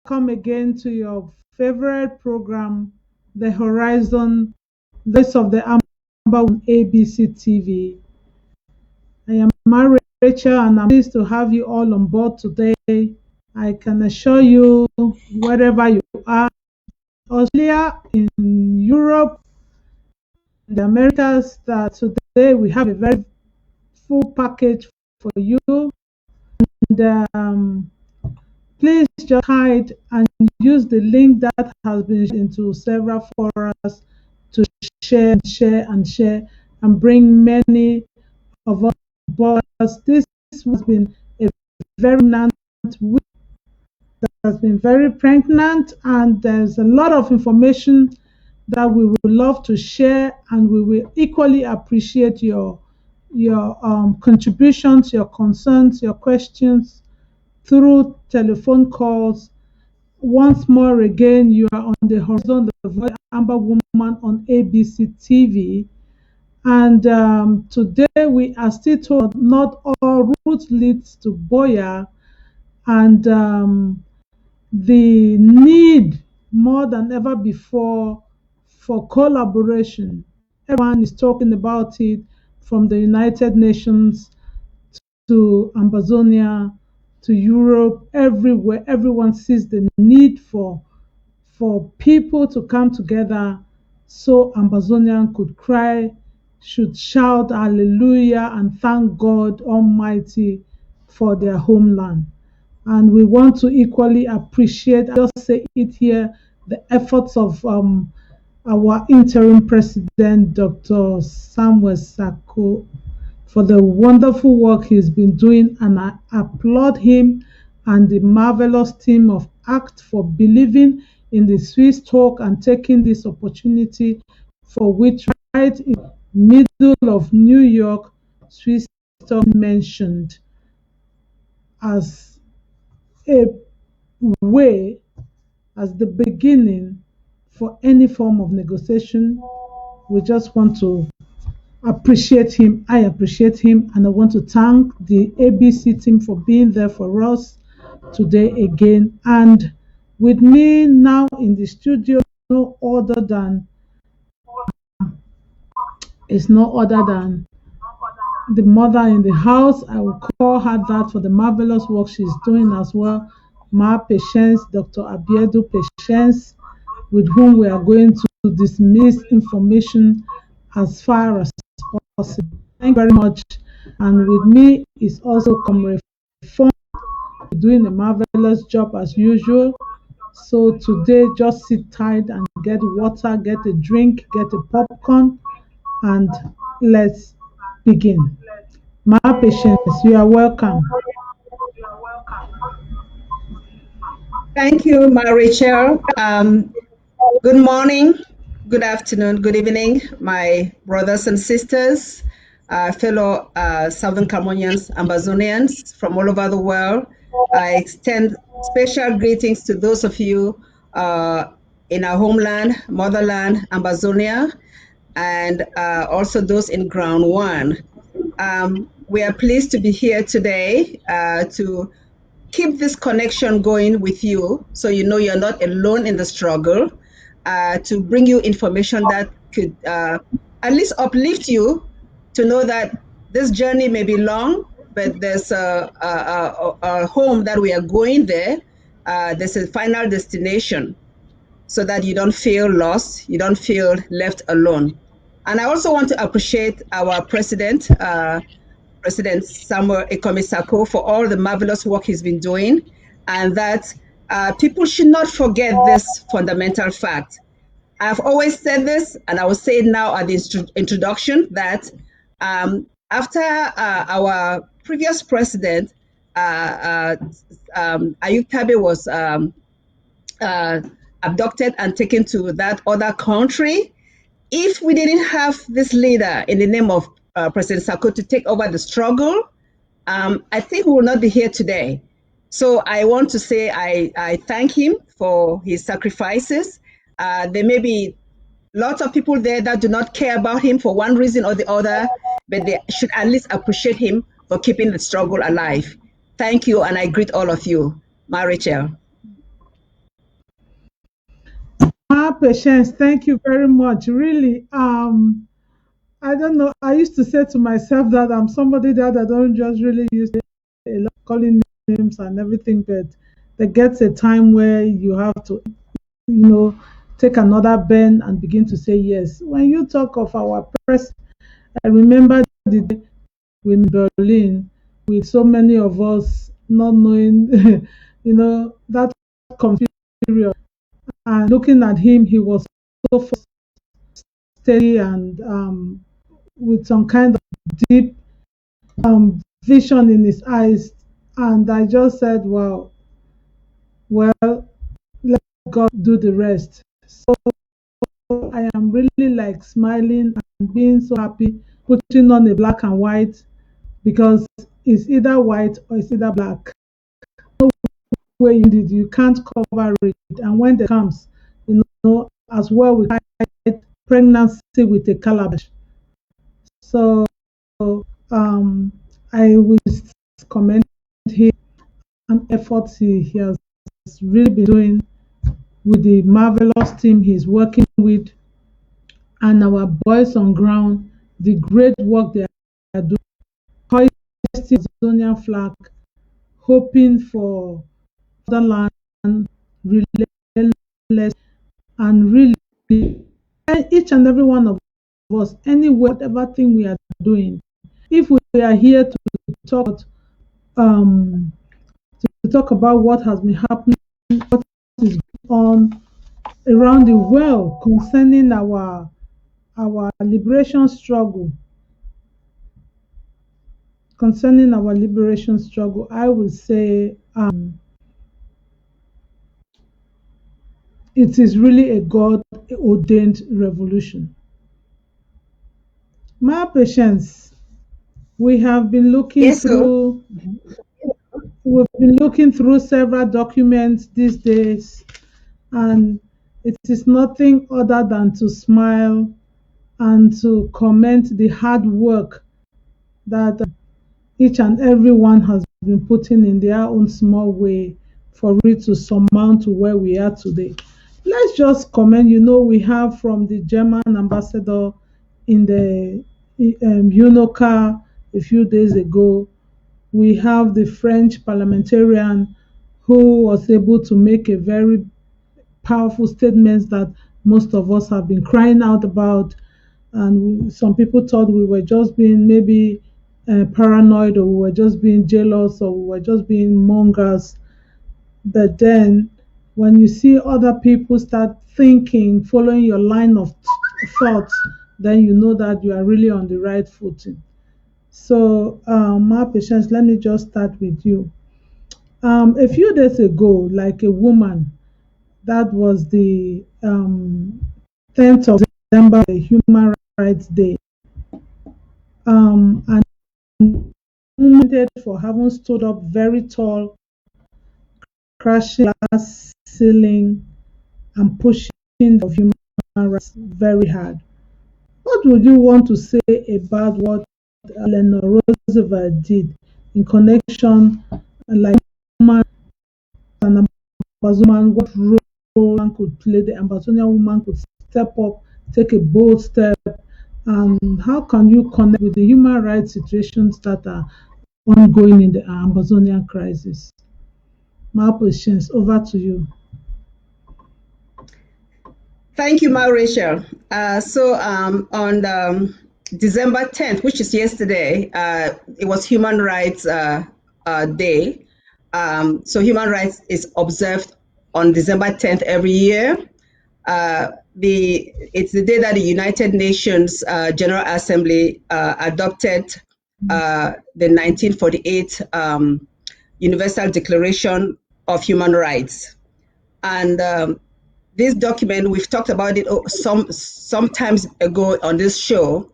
Welcome again to your favorite program, The Horizon, Voice of the Amber on ABC TV. I am Rachel and I'm pleased to have you all on board today. I can assure you, wherever you are, Australia, in Europe, the Americas, that today we have a very full package for you. And please just hide and use the link that has been into several forums to share and bring many of us on board. This has been a very pregnant week that has been very pregnant, and there's a lot of information that we would love to share, and we will equally appreciate your contributions, your concerns, your questions through telephone calls. Once more again, you are on the Horizon, the Voice Amber Woman on ABC TV. And today we are still told not all routes leads to Buea, and the need more than ever before for collaboration. Everyone is talking about it, from the United Nations to Amazonia to Europe, everywhere. Everyone sees the need for people to come together so Amazonian could cry, should shout hallelujah and thank God Almighty for their homeland. And we want to equally appreciate, I just say it here, the efforts of our interim president, Dr. Samuel Sako, for the wonderful work he's been doing, and I applaud him and the marvelous team of ACT for believing in the Swiss talk and taking this opportunity, for which right in the middle of New York, Swiss talk mentioned as a way, as the beginning for any form of negotiation. We just want to appreciate him. I appreciate him, and I want to thank the ABC team for being there for us today again. And with me now in the studio, no other than the mother in the house. I will call her that for the marvelous work she's doing as well. Ma Patience, Dr. Abiedu Patience, with whom we are going to dismiss information as far as possible. Thank you very much. And with me is also Comrade Fon, doing a marvelous job as usual. So today, just sit tight and get water, get a drink, get a popcorn, and let's begin. My patience, you are welcome. Thank you, Ma Rachel. Good morning, good afternoon, good evening, my brothers and sisters, fellow Southern Cameroonians, Amazonians from all over the world. I extend special greetings to those of you in our homeland, motherland, Amazonia, and also those in Ground One. We are pleased to be here today to keep this connection going with you, so you know you're not alone in the struggle, to bring you information that could at least uplift you to know that this journey may be long, but there's a home that we are going there. There's a final destination, so that you don't feel lost, you don't feel left alone. And I also want to appreciate our president, President Samuel Ekomisako, for all the marvelous work he's been doing, and that people should not forget this fundamental fact. I've always said this, and I will say it now at the introduction, that after our previous president, Ayub Tabe, was abducted and taken to that other country, if we didn't have this leader in the name of President Sako to take over the struggle, I think we will not be here today. So I want to say I thank him for his sacrifices. There may be lots of people there that do not care about him for one reason or the other, but they should at least appreciate him for keeping the struggle alive. Thank you, and I greet all of you. Ma Rachel. My patience, thank you very much. Really, I don't know. I used to say to myself that I'm somebody that I don't just really use a lot calling names and everything, but there gets a time where you have to, you know, take another bend and begin to say yes. When you talk of our press, I remember the day we in Berlin with so many of us not knowing, that confusion period. And looking at him, he was so steady and with some kind of deep vision in his eyes. And I just said, wow, well, let God do the rest. So I am really like smiling and being so happy, putting on a black and white because it's either white or it's either black. No way you can't cover it. And when it comes, as well, we hide pregnancy with a calabash. So um, I will commend him and efforts he has really been doing with the marvelous team he's working with and our boys on ground, the great work they are doing, hoisting the Amazonian flag, hoping for other land, relentless, and really each and every one of us, anywhere, whatever thing we are doing, if we are here to talk um, to talk about what has been happening, what is going on around the world concerning our liberation struggle, I would say it is really a God ordained revolution. My patience, we have been looking Yes, so through we've been looking through several documents these days, and it is nothing other than to smile and to comment the hard work that each and every one has been putting in their own small way for it to surmount to where we are today. Let's just comment, we have from the German ambassador in the UNOCA a few days ago. We have the French parliamentarian who was able to make a very powerful statement that most of us have been crying out about. And some people thought we were just being maybe paranoid, or we were just being jealous, or we were just being mongers. But then when you see other people start thinking, following your line of thought, then you know that you are really on the right footing. So, my patience, let me just start with you. A few days ago, like a woman, that was the 10th of December, the Human Rights Day. And women for having stood up very tall, crashing glass ceiling, and pushing the human rights very hard. What would you want to say about what Eleanor Roosevelt did in connection, like woman and Amazonian, what role one could play? The Amazonian woman could step up, take a bold step, and how can you connect with the human rights situations that are ongoing in the Amazonian crisis? My patience, over to you. thank you, Mauritius. On December 10th, which is yesterday, it was Human Rights Day. So human rights is observed on December 10th every year. It's the day that the United Nations General Assembly adopted the 1948 Universal Declaration of Human Rights. And this document, we've talked about it sometimes ago on this show.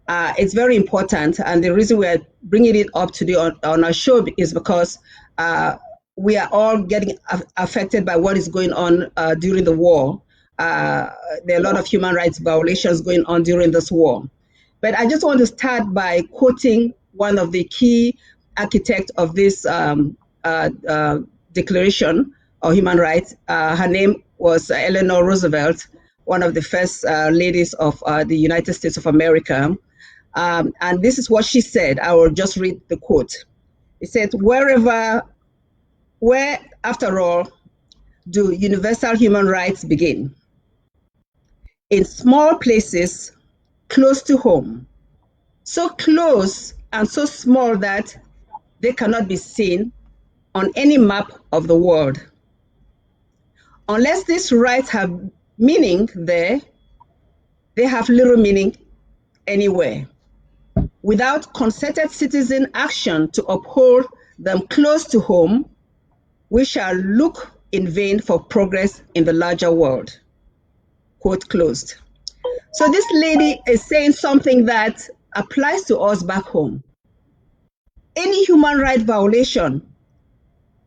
It's very important, and the reason we are bringing it up today on our show is because we are all getting affected by what is going on during the war. There are a lot of human rights violations going on during this war. But I just want to start by quoting one of the key architects of this declaration or human rights. Her name was Eleanor Roosevelt, one of the first ladies of the United States of America. And this is what she said. I will just read the quote. It said, where, after all, do universal human rights begin? In small places close to home, so close and so small that they cannot be seen on any map of the world. Unless these rights have meaning there, they have little meaning anywhere. Without concerted citizen action to uphold them close to home, we shall look in vain for progress in the larger world. Quote closed. So this lady is saying something that applies to us back home. Any human right violation,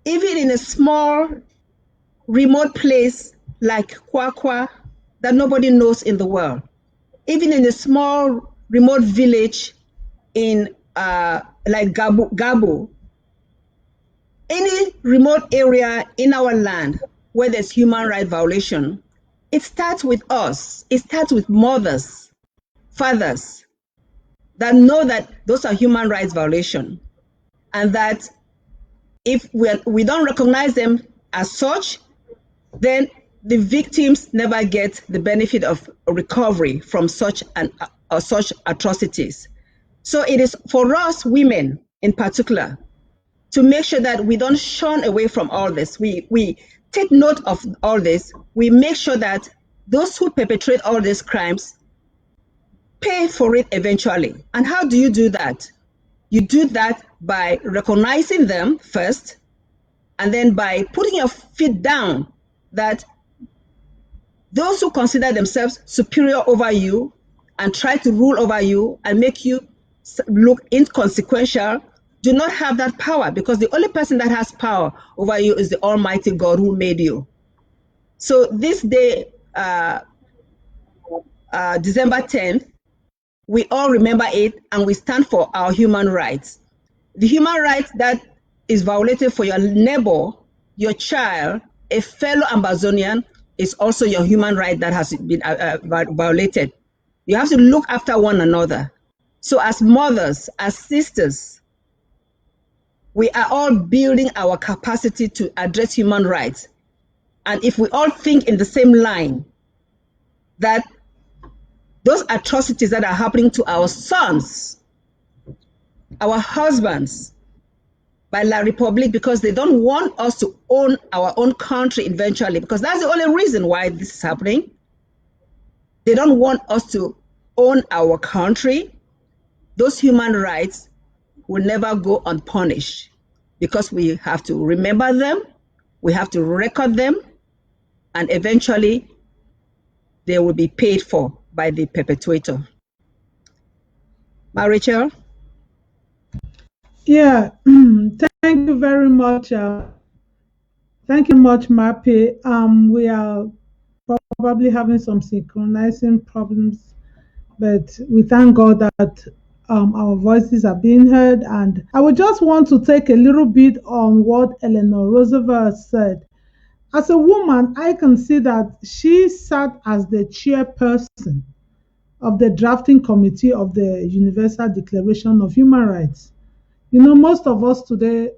even in a small, remote place like Kwakwa that nobody knows in the world, even in a small, remote village in like Gabo, any remote area in our land where there's human right violation, it starts with us. It starts with mothers, fathers that know that those are human rights violations, and that if we don't recognize them as such, then the victims never get the benefit of recovery from such atrocities. So it is for us women in particular to make sure that we don't shun away from all this. We take note of all this. We make sure that those who perpetrate all these crimes pay for it eventually. And how do you do that? You do that by recognizing them first, and then by putting your feet down that those who consider themselves superior over you and try to rule over you and make you look inconsequential do not have that power, because the only person that has power over you is the Almighty God who made you. So this day, December 10th, we all remember it and we stand for our human rights. The human rights that is violated for your neighbor, your child, a fellow Amazonian, is also your human right that has been violated. You have to look after one another. So as mothers, as sisters, we are all building our capacity to address human rights. And if we all think in the same line, that those atrocities that are happening to our sons, our husbands, by La Republique, because they don't want us to own our own country eventually, because that's the only reason why this is happening. They don't want us to own our country. Those human rights will never go unpunished, because we have to remember them, we have to record them, and eventually they will be paid for by the perpetrator. Rachel? Yeah, thank you very much. Thank you much, Mappy. We are probably having some synchronizing problems, but we thank God that our voices are being heard. And I would just want to take a little bit on what Eleanor Roosevelt said. As a woman, I can see that she sat as the chairperson of the drafting committee of the Universal Declaration of Human Rights. You know, most of us today,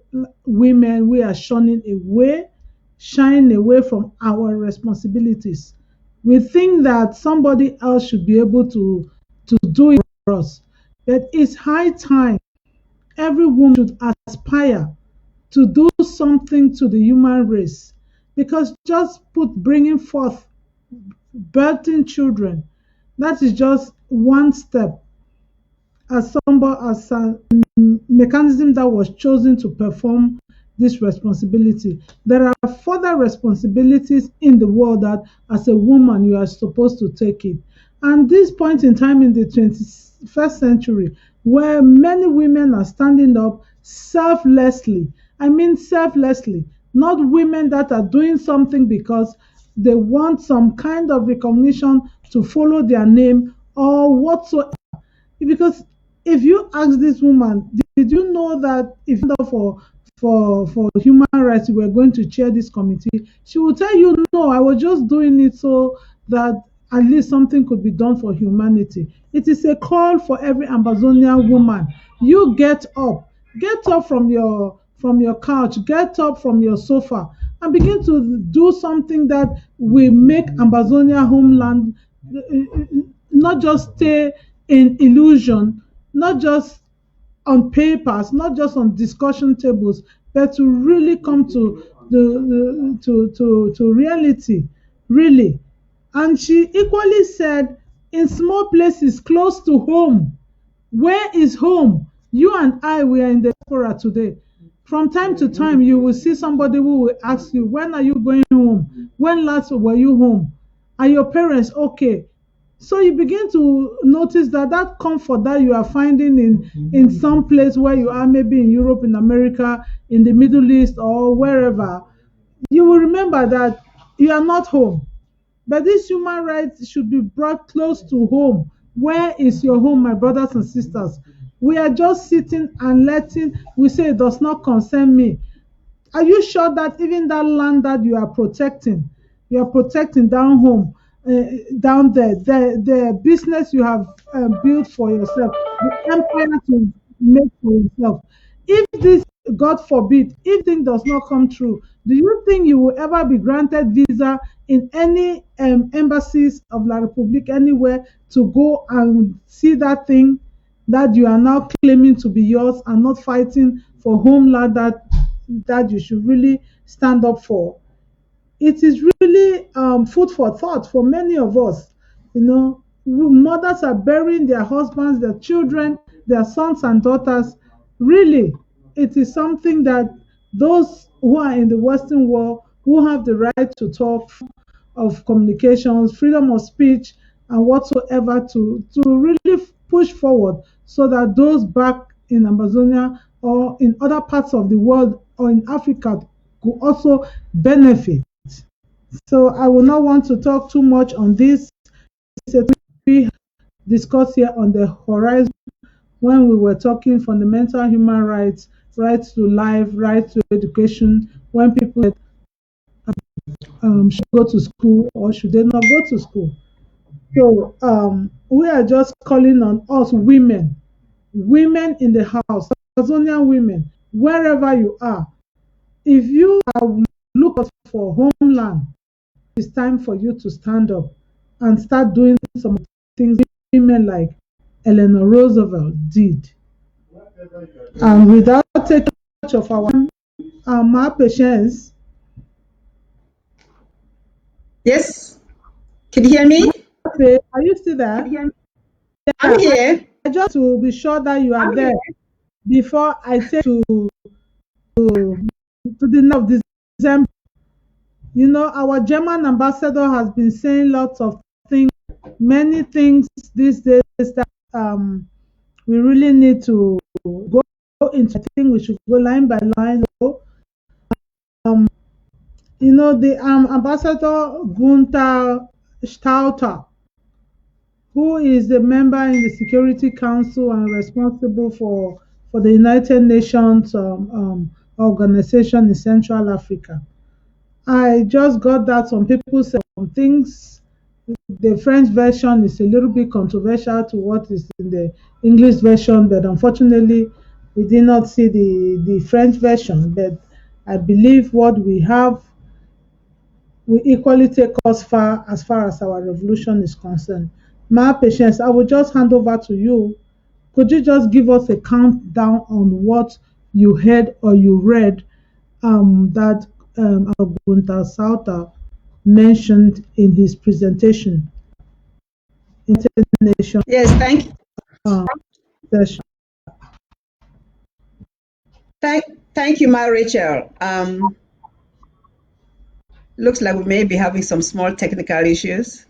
women, we are shying away from our responsibilities. We think that somebody else should be able to do it for us. But it's high time every woman should aspire to do something to the human race. Because just bringing forth, birthing children, that is just one step as a mechanism that was chosen to perform this responsibility. There are further responsibilities in the world that as a woman you are supposed to take it. And this point in time in the 21st century, where many women are standing up selflessly, I mean selflessly, not women that are doing something because they want some kind of recognition to follow their name or whatsoever. Because if you ask this woman, did you know that if you for for human rights, we were going to chair this committee, she will tell you, no, I was just doing it so that at least something could be done for humanity. It is a call for every Amazonian woman. You get up from your couch, get up from your sofa, and begin to do something that will make Amazonia homeland not just stay in illusion, not just on papers, not just on discussion tables, but to really come to to reality, really. And she equally said, in small places close to home. Where is home? You and I, we are in the diaspora today. From time to time, you will see somebody who will ask you, when are you going home? When last were you home? Are your parents okay? So you begin to notice that that comfort that you are finding in some place where you are, maybe in Europe, in America, in the Middle East, or wherever, you will remember that you are not home. But these human rights should be brought close to home. Where is your home, my brothers and sisters? We are just sitting and letting, we say it does not concern me. Are you sure that even that land that you are protecting down home, down there, the business you have built for yourself, the empire to make for yourself? If this, God forbid, if thing does not come true, do you think you will ever be granted visa in any embassies of La Republique anywhere to go and see that thing that you are now claiming to be yours and not fighting for homeland that you should really stand up for? It is really food for thought for many of us. You know, mothers are burying their husbands, their children, their sons and daughters. Really, it is something that those who are in the Western world, who have the right to talk, of communications, freedom of speech, and whatsoever, to really push forward so that those back in Amazonia or in other parts of the world or in Africa could also benefit. So I will not want to talk too much on this. It's a we discussed here on the horizon when we were talking fundamental human rights, rights to life, rights to education, when people said, should go to school or should they not go to school. So we are just calling on us women, women in the house, Amazonian women, wherever you are. If you are looking for homeland, it's time for you to stand up and start doing some things women like Eleanor Roosevelt did. And without taking much of our patience, Yes. Can you hear me? are you still there? I'm Yeah, here. I just to be sure that you are there before I take to the end of December. You know, our German ambassador has been saying lots of things, many things these days that we really need to go into. I think we should go line by line. Um, you know, the ambassador Gunther Stauter, who is a member in the Security Council and responsible for the United Nations organization in Central Africa. I just got that some people say some things. The French version is a little bit controversial to what is in the English version, but unfortunately, we did not see the French version. But I believe what we have will equally take us far as our revolution is concerned. My patience, I will just hand over to you. Could you just give us a countdown on what you heard or you read that Gunther Sauter mentioned in his presentation, international Yes, um, session? thank, thank you, Ma Rachel. Looks like we may be having some small technical issues.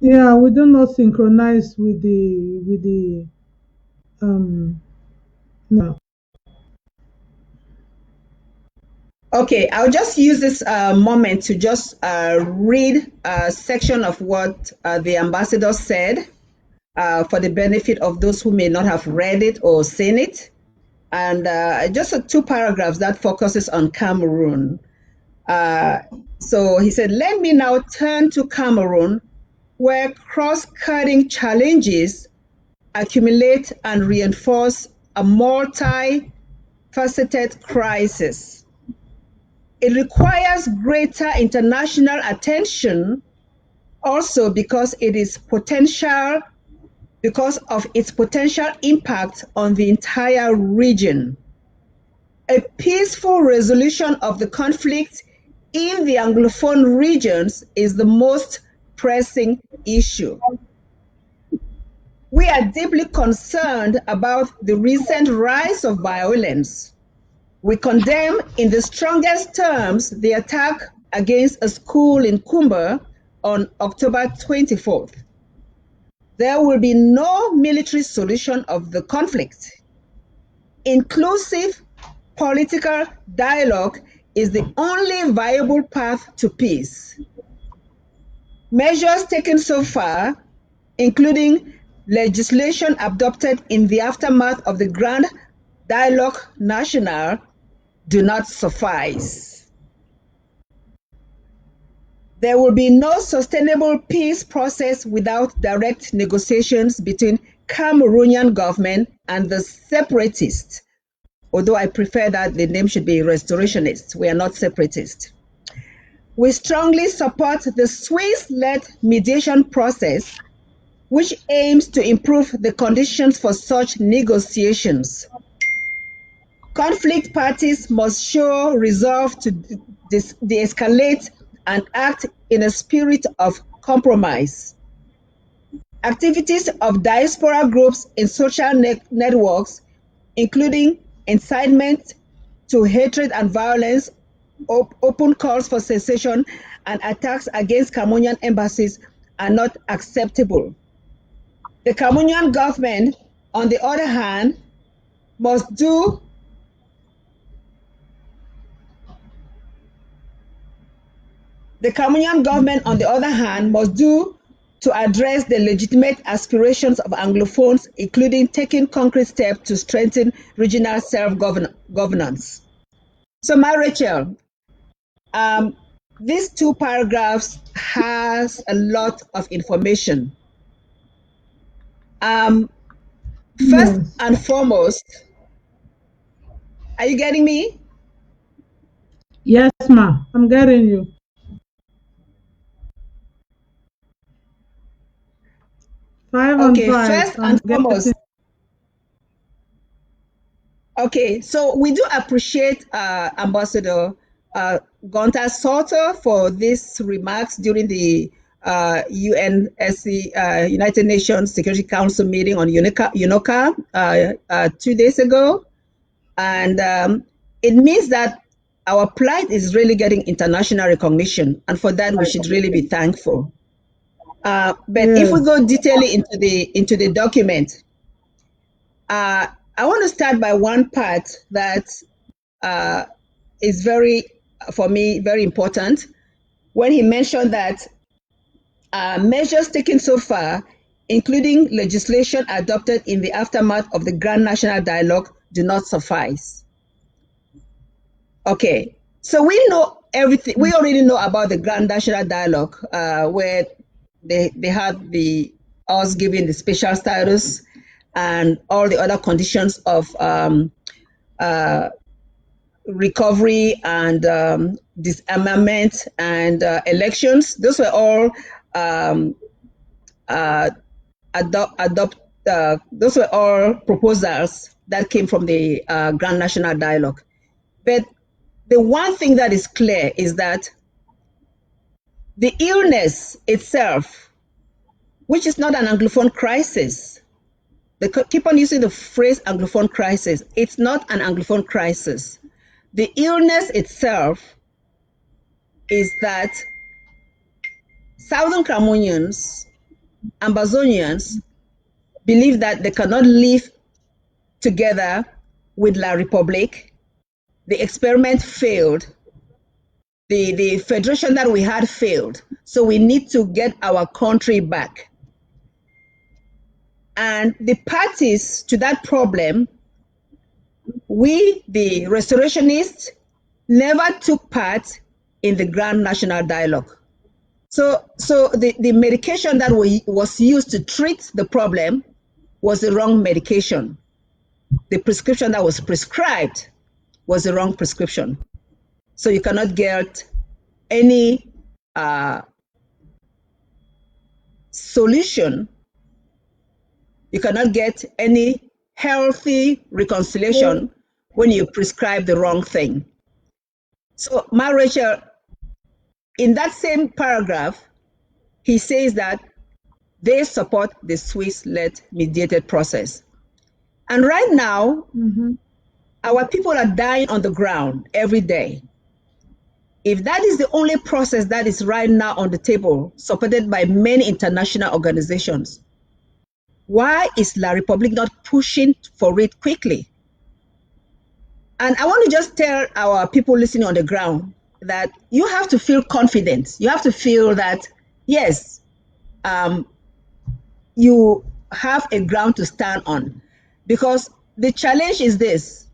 Yeah, we do not synchronize with the um no. Okay, I'll just use this moment to just read a section of what the ambassador said for the benefit of those who may not have read it or seen it. and just 2 paragraphs that focuses on Cameroon. So he said, let me now turn to Cameroon, where cross-cutting challenges accumulate and reinforce a multi-faceted crisis. It requires greater international attention also because of its potential impact on the entire region. A peaceful resolution of the conflict in the Anglophone regions is the most pressing issue. We are deeply concerned about the recent rise of violence. We condemn in the strongest terms the attack against a school in Kumba on October 24th. There will be no military solution of the conflict. Inclusive political dialogue is the only viable path to peace. Measures taken so far, including legislation adopted in the aftermath of the Grand Dialogue National, do not suffice. There will be no sustainable peace process without direct negotiations between Cameroonian government and the separatists, although I prefer that the name should be restorationists. We are not separatists. We strongly support the Swiss-led mediation process, which aims to improve the conditions for such negotiations. Conflict parties must show resolve to de-escalate and act in a spirit of compromise. Activities of diaspora groups in social networks, including incitement to hatred and violence, open calls for cessation, and attacks against Cameroonian embassies are not acceptable. The Cameroonian government, on the other hand, must do to address the legitimate aspirations of Anglophones, including taking concrete steps to strengthen regional self-governance. So, my Rachel, these 2 paragraphs has a lot of information. First Yes. and foremost, are you getting me? Yes, ma. I'm getting you. 5 on Okay, 5. first I'm and foremost, getting. okay, so we do appreciate Ambassador Gonta Salter for these remarks during the UNSC, United Nations Security Council meeting on UNOCA 2 days ago. And it means that our plight is really getting international recognition. And for that, we should really be thankful. But if we Yes. go detailing into the document, I want to start by one part that is for me, very important. When he mentioned that measures taken so far, including legislation adopted in the aftermath of the Grand National Dialogue, do not suffice. Okay, so we know everything. We already know about the Grand National Dialogue, where they had us giving the special status and all the other conditions of recovery and disarmament and elections. Those were all those were all proposals that came from the Grand National Dialogue. But the one thing that is clear is that the illness itself, which is not an Anglophone crisis, they keep on using the phrase Anglophone crisis. It's not an Anglophone crisis. The illness itself is that Southern Cameroonians, Ambazonians, believe that they cannot live together with La Republique. The experiment failed. The federation that we had failed. So we need to get our country back. And the parties to that problem we, the restorationists, never took part in the Grand National Dialogue. So the medication that was used to treat the problem was the wrong medication. The prescription that was prescribed was the wrong prescription. So you cannot get any solution. You cannot get any healthy reconciliation when you prescribe the wrong thing. So, Ma Rachel, in that same paragraph, he says that they support the Swiss-led mediated process. And right now, our people are dying on the ground every day. If that is the only process that is right now on the table, supported by many international organizations, why is La Republique not pushing for it quickly? And I want to just tell our people listening on the ground that you have to feel confident. You have to feel that, yes, you have a ground to stand on. Because the challenge is this.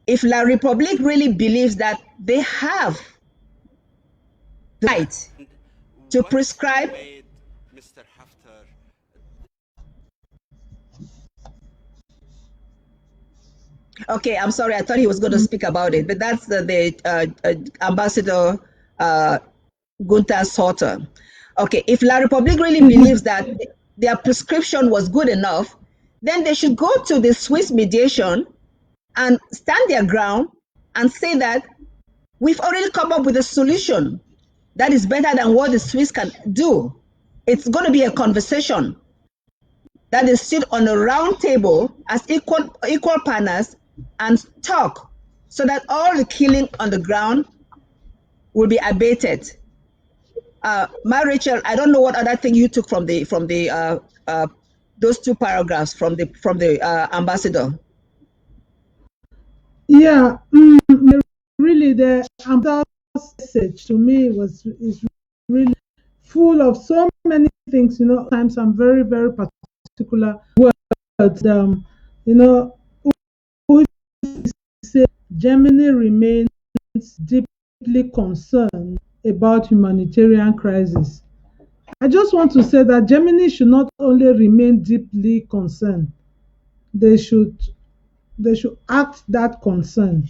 If La Republique really believes that they have the right to prescribe. Mr. Haftar. Okay, I'm sorry. I thought he was going to speak about it, but that's the Ambassador Gunther Sauter. Okay, if La Republique really believes that their prescription was good enough, then they should go to the Swiss mediation and stand their ground and say that we've already come up with a solution that is better than what the Swiss can do. It's going to be a conversation that is sit on a round table as equal partners and talk so that all the killing on the ground will be abated. Ma Rachel, I don't know what other thing you took from the those two paragraphs from the ambassador. Yeah, really, the ambassador's message to me is really full of so many things. Times I'm very, very particular words. You know, who say Germany remains deeply concerned about humanitarian crisis. I just want to say that Germany should not only remain deeply concerned; they should act that concern,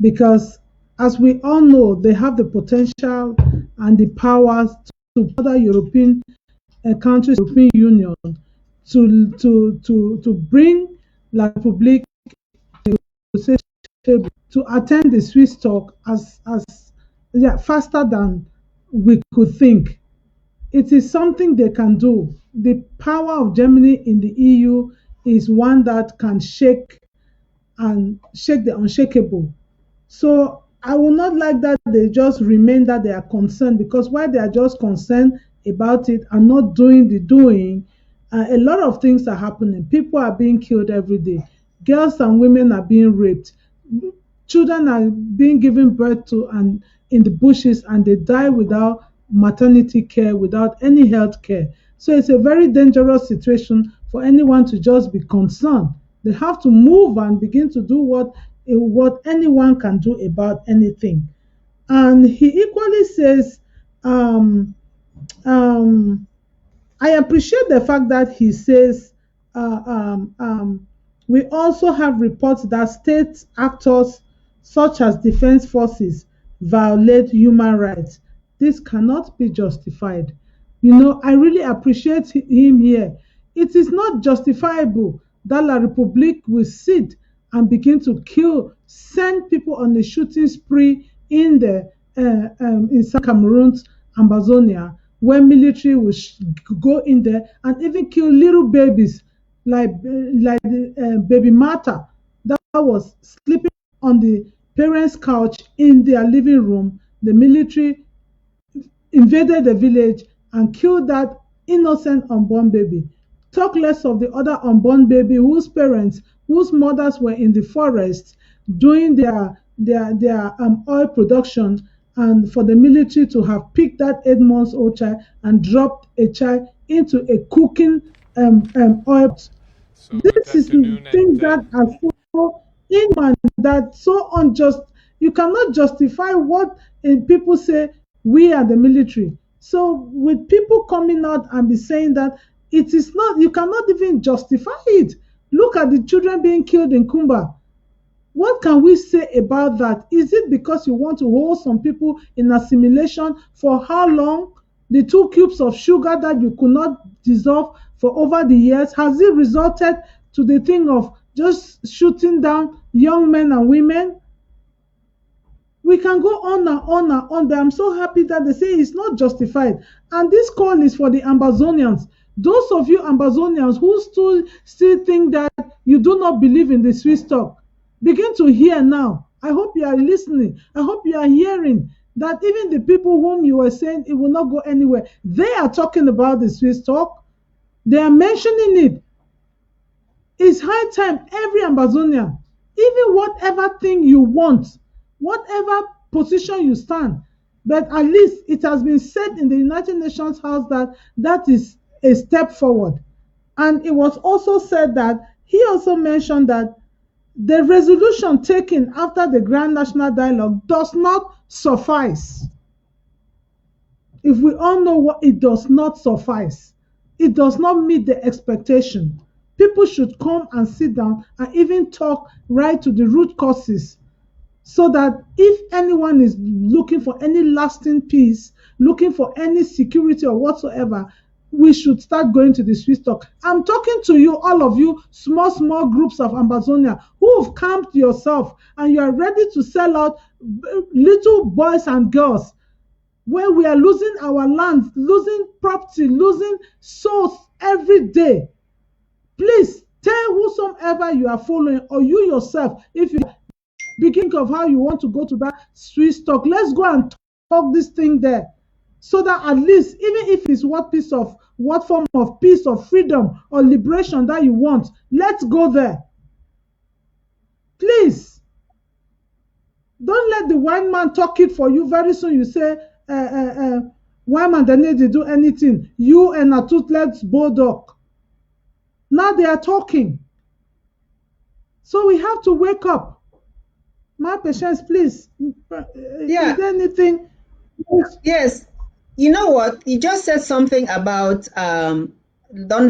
because as we all know, they have the potential and the powers to other European countries, European Union, to bring La République to attend the Swiss talk as yeah, faster than we could think. It is something they can do. The power of Germany in the EU is one that can shake the unshakable. So I will not like that they just remain that they are concerned, because while they are just concerned about it and not doing the doing, a lot of things are happening. People are being killed every day. Girls and women are being raped. Children are being given birth to and in the bushes, and they die without maternity care, without any health care. So it's a very dangerous situation for anyone to just be concerned. They have to move and begin to do what anyone can do about anything. And he equally says, um, um, I appreciate the fact that he says, uh, um, um, we also have reports that state actors such as defense forces violate human rights. This cannot be justified. I really appreciate him here. It is not justifiable that La Republique will sit and begin to send people on a shooting spree in South Cameroon's Amazonia, where military will go in there and even kill little babies like baby Martha that was sleeping on the parents' couch in their living room. The military invaded the village and killed that innocent unborn baby. Talk less of the other unborn baby whose mothers were in the forest doing their oil production, and for the military to have picked that 8 months old child and dropped a child into a cooking oil. So good This is afternoon, things and that are so. inhuman, that so unjust. You cannot justify what people say, we are the military. So with people coming out and be saying that, it is not, you cannot even justify it. Look at the children being killed in Kumba. What can we say about that? Is it because you want to hold some people in assimilation for how long? The 2 cubes of sugar that you could not dissolve for over the years, has it resulted to the thing of just shooting down young men and women? We can go on and on and on, but I'm so happy that they say it's not justified. And this call is for the Ambazonians. Those of you Ambazonians who still think that you do not believe in the Swiss talk, begin to hear now. I hope you are listening. I hope you are hearing that even the people whom you were saying it will not go anywhere, they are talking about the Swiss talk. They are mentioning it. It's high time every Ambazonian, even whatever thing you want, whatever position you stand, but at least it has been said in the United Nations House that that is a step forward. And it was also said that he also mentioned that the resolution taken after the Grand National Dialogue does not suffice. If we all know what, it does not suffice, it does not meet the expectation. People should come and sit down and even talk right to the root causes, so that if anyone is looking for any lasting peace, looking for any security or whatsoever, we should start going to the Swiss talk. I'm talking to you, all of you, small groups of Amazonia who have camped yourself and you are ready to sell out little boys and girls, where we are losing our lands, losing property, losing souls every day. Please tell whosoever you are following, or you yourself, if you begin of how you want to go to that Swiss talk, let's go and talk this thing there. So that at least, even if it's what form of peace or freedom or liberation that you want, let's go there. Please. Don't let the white man talk it for you. Very soon you say, white man, they need to do anything. You and a toothless bulldog. Now they are talking. So we have to wake up. My patience, please. Yeah. Is there anything? Yes. You know what? You just said something about don't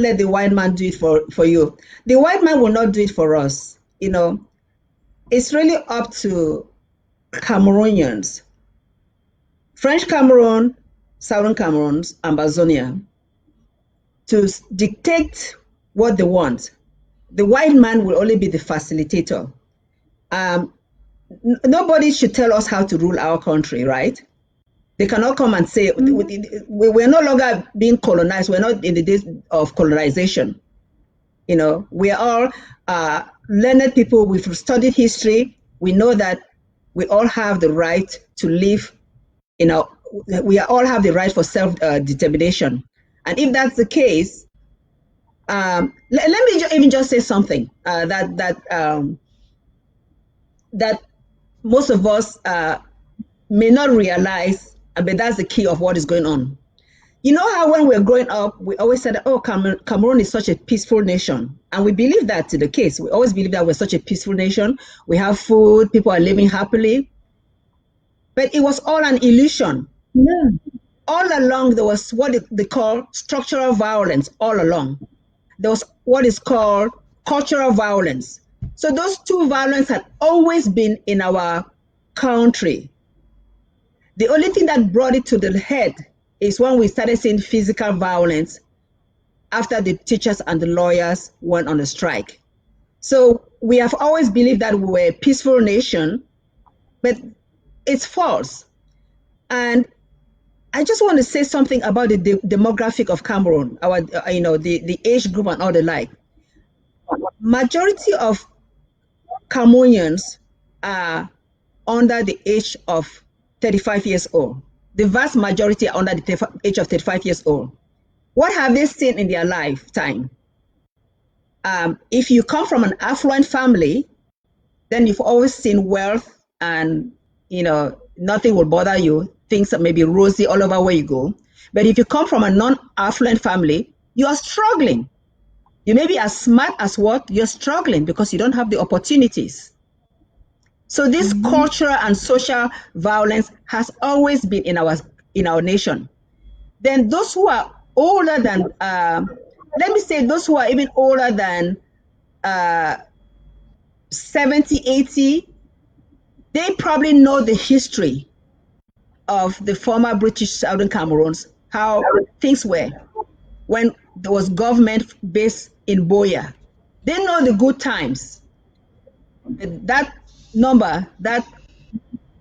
let the white man do it for you. The white man will not do it for us. It's really up to Cameroonians, French Cameroon, Southern Cameroon, Ambazonia, to dictate what they want. The white man will only be the facilitator. Nobody should tell us how to rule our country, right? They cannot come and say, we're no longer being colonized. We're not in the days of colonization. We are all learned people. We've studied history. We know that we all have the right to live. We all have the right for self-determination. And if that's the case, let me even just say something that most of us may not realize, but that's the key of what is going on. You know how when we're growing up, we always said, oh, Cameroon is such a peaceful nation. And we believe that to the case. We always believe that we're such a peaceful nation. We have food, people are living happily. But it was all an illusion. Yeah. All along, there was what they call structural violence all along. There was what is called cultural violence. So those two violence had always been in our country. The only thing that brought it to the head is when we started seeing physical violence after the teachers and the lawyers went on a strike. So we have always believed that we were a peaceful nation, but it's false. And I just want to say something about the demographic of Cameroon, the age group and all the like. Majority of Cameroonians are under the age of 35 years old. The vast majority are under the age of 35 years old. What have they seen in their lifetime? If you come from an affluent family, then you've always seen wealth and, nothing will bother you. Things that may be rosy all over where you go. But if you come from a non-affluent family, you are struggling. You may be as smart as what? You're struggling because you don't have the opportunities. So this cultural and social violence has always been in our nation. Then those who are older than, let me say, those who are even older than uh, 70, 80, they probably know the history of the former British Southern Cameroons, how things were when there was government based in Buea. They know the good times. That number, that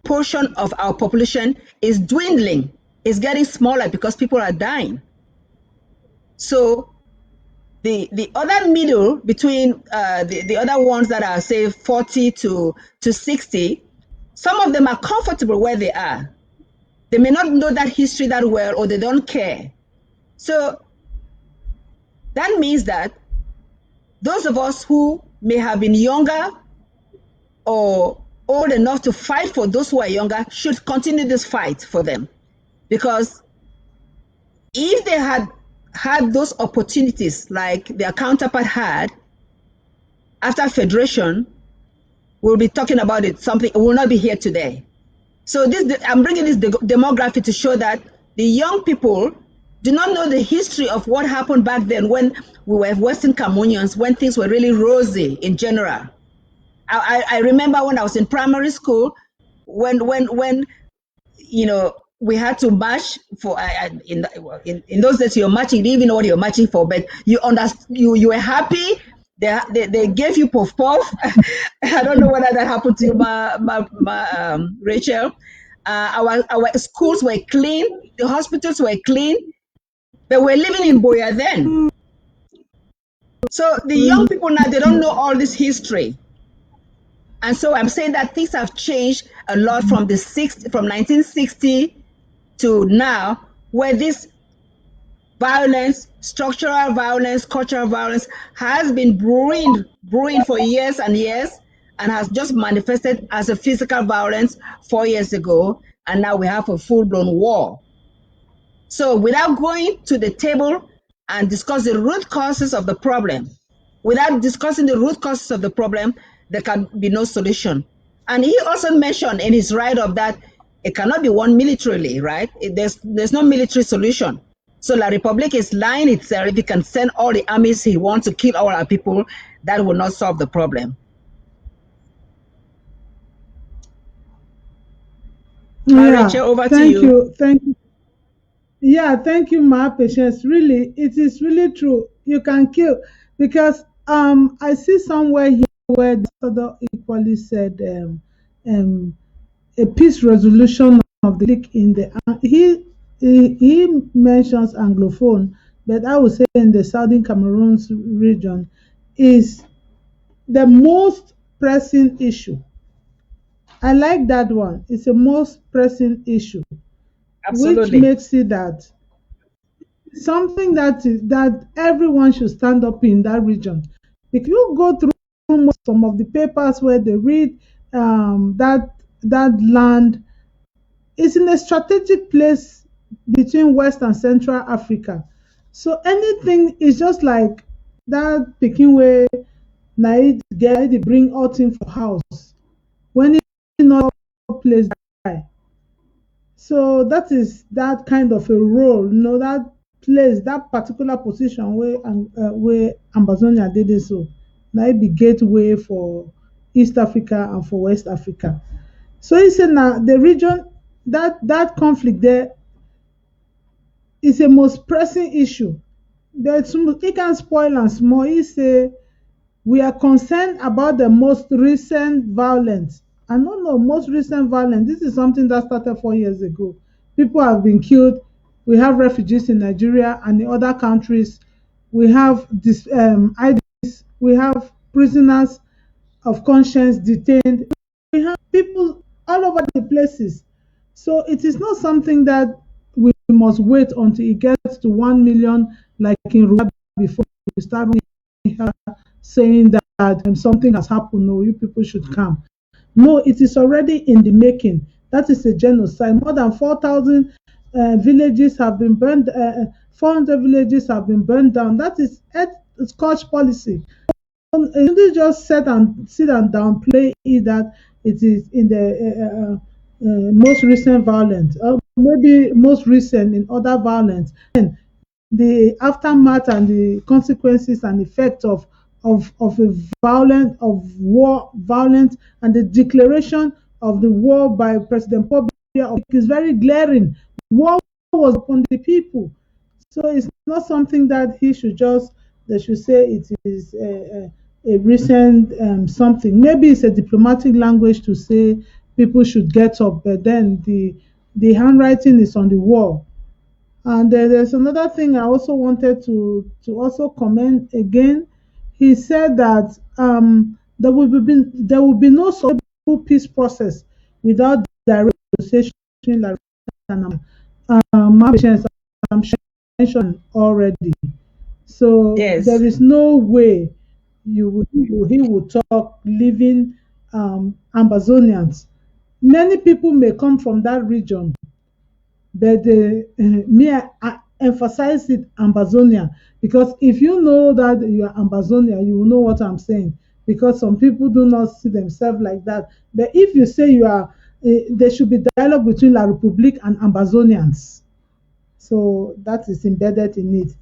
portion of our population is dwindling, is getting smaller because people are dying. So the other middle between the other ones that are say 40 to 60, some of them are comfortable where they are. They may not know that history that well, or they don't care. So that means that those of us who may have been younger or old enough to fight for those who are younger should continue this fight for them. Because if they had had those opportunities like their counterpart had after Federation, we'll be talking about it, something will not be here today. So I'm bringing this demography to show that the young people do not know the history of what happened back then when we were Western Cameroonians, when things were really rosy in general. I remember when I was in primary school, when we had to march for in those days you're marching, you didn't even know what you're marching for, but you understand, you were happy. They gave you puff puff. I don't know whether that happened to you, Rachel. Our schools were clean, the hospitals were clean. They were living in Buea then. So the young people now, they don't know all this history. And so I'm saying that things have changed a lot from 1960 to now, where this violence, structural violence, cultural violence has been brewing for years and years, and has just manifested as a physical violence 4 years ago, and now we have a full-blown war. So without going to the table and discuss the root causes of the problem, without discussing the root causes of the problem, there can be no solution. And he also mentioned in his write-up that it cannot be won militarily, right? There's no military solution. So La Republic is lying itself. If he can send all the armies he wants to kill all our people, that will not solve the problem. Rachel, over to Thank you. you. Thank you. Yeah, thank you, my patience. Really, it is really true. You can kill because I see somewhere here where the other equally said um a peace resolution of the league in the he mentions anglophone, but I would say in the southern Cameroon's region is the most pressing issue. I like that one. It's the most pressing issue, which Absolutely. makes it that something that everyone should stand up in that region. If you go through some of the papers where they read that land is in a strategic place between West and Central Africa. So anything is just like that picking way Naid get they bring out him for house when he not place die. So that is that kind of a role, that place, that particular position where Ambazonia did it so. Now it be gateway for East Africa and for West Africa. So he said now the region that conflict there is a most pressing issue. He can spoil and small. He say we are concerned about the most recent violence. I don't know, most recent violence. This is something that started 4 years ago. People have been killed. We have refugees in Nigeria and in other countries. We have this IDPs. We have prisoners of conscience detained. We have people all over the places. So it is not something that we must wait until it gets to 1 million like in Rwanda before we start saying that something has happened. No, you people should come. No, it is already in the making. That is a genocide. More than 4,000 villages have been burned. 400 villages have been burned down. That is Scotch policy. You just sit and downplay it that it is in the most recent violence, maybe most recent in other violence. And the aftermath and the consequences and effect of a violent of war violence and the declaration of the war by President Paul Biya is very glaring. War was upon the people, so it's not something that he should just they should say it is a recent something. Maybe it's a diplomatic language to say people should get up, but then the handwriting is on the wall. And there's another thing I also wanted to also comment again. He said that there will be no sustainable peace process without direct negotiation, like patience, I'm sure mentioned already. So Yes. there is no way he would talk leaving Amazonians. Many people may come from that region, but me, I emphasize it Ambazonia, because if you know that you are Ambazonia, you will know what I'm saying. Because some people do not see themselves like that. But if you say you are, there should be dialogue between La Republique and Ambazonians. So that is embedded in it.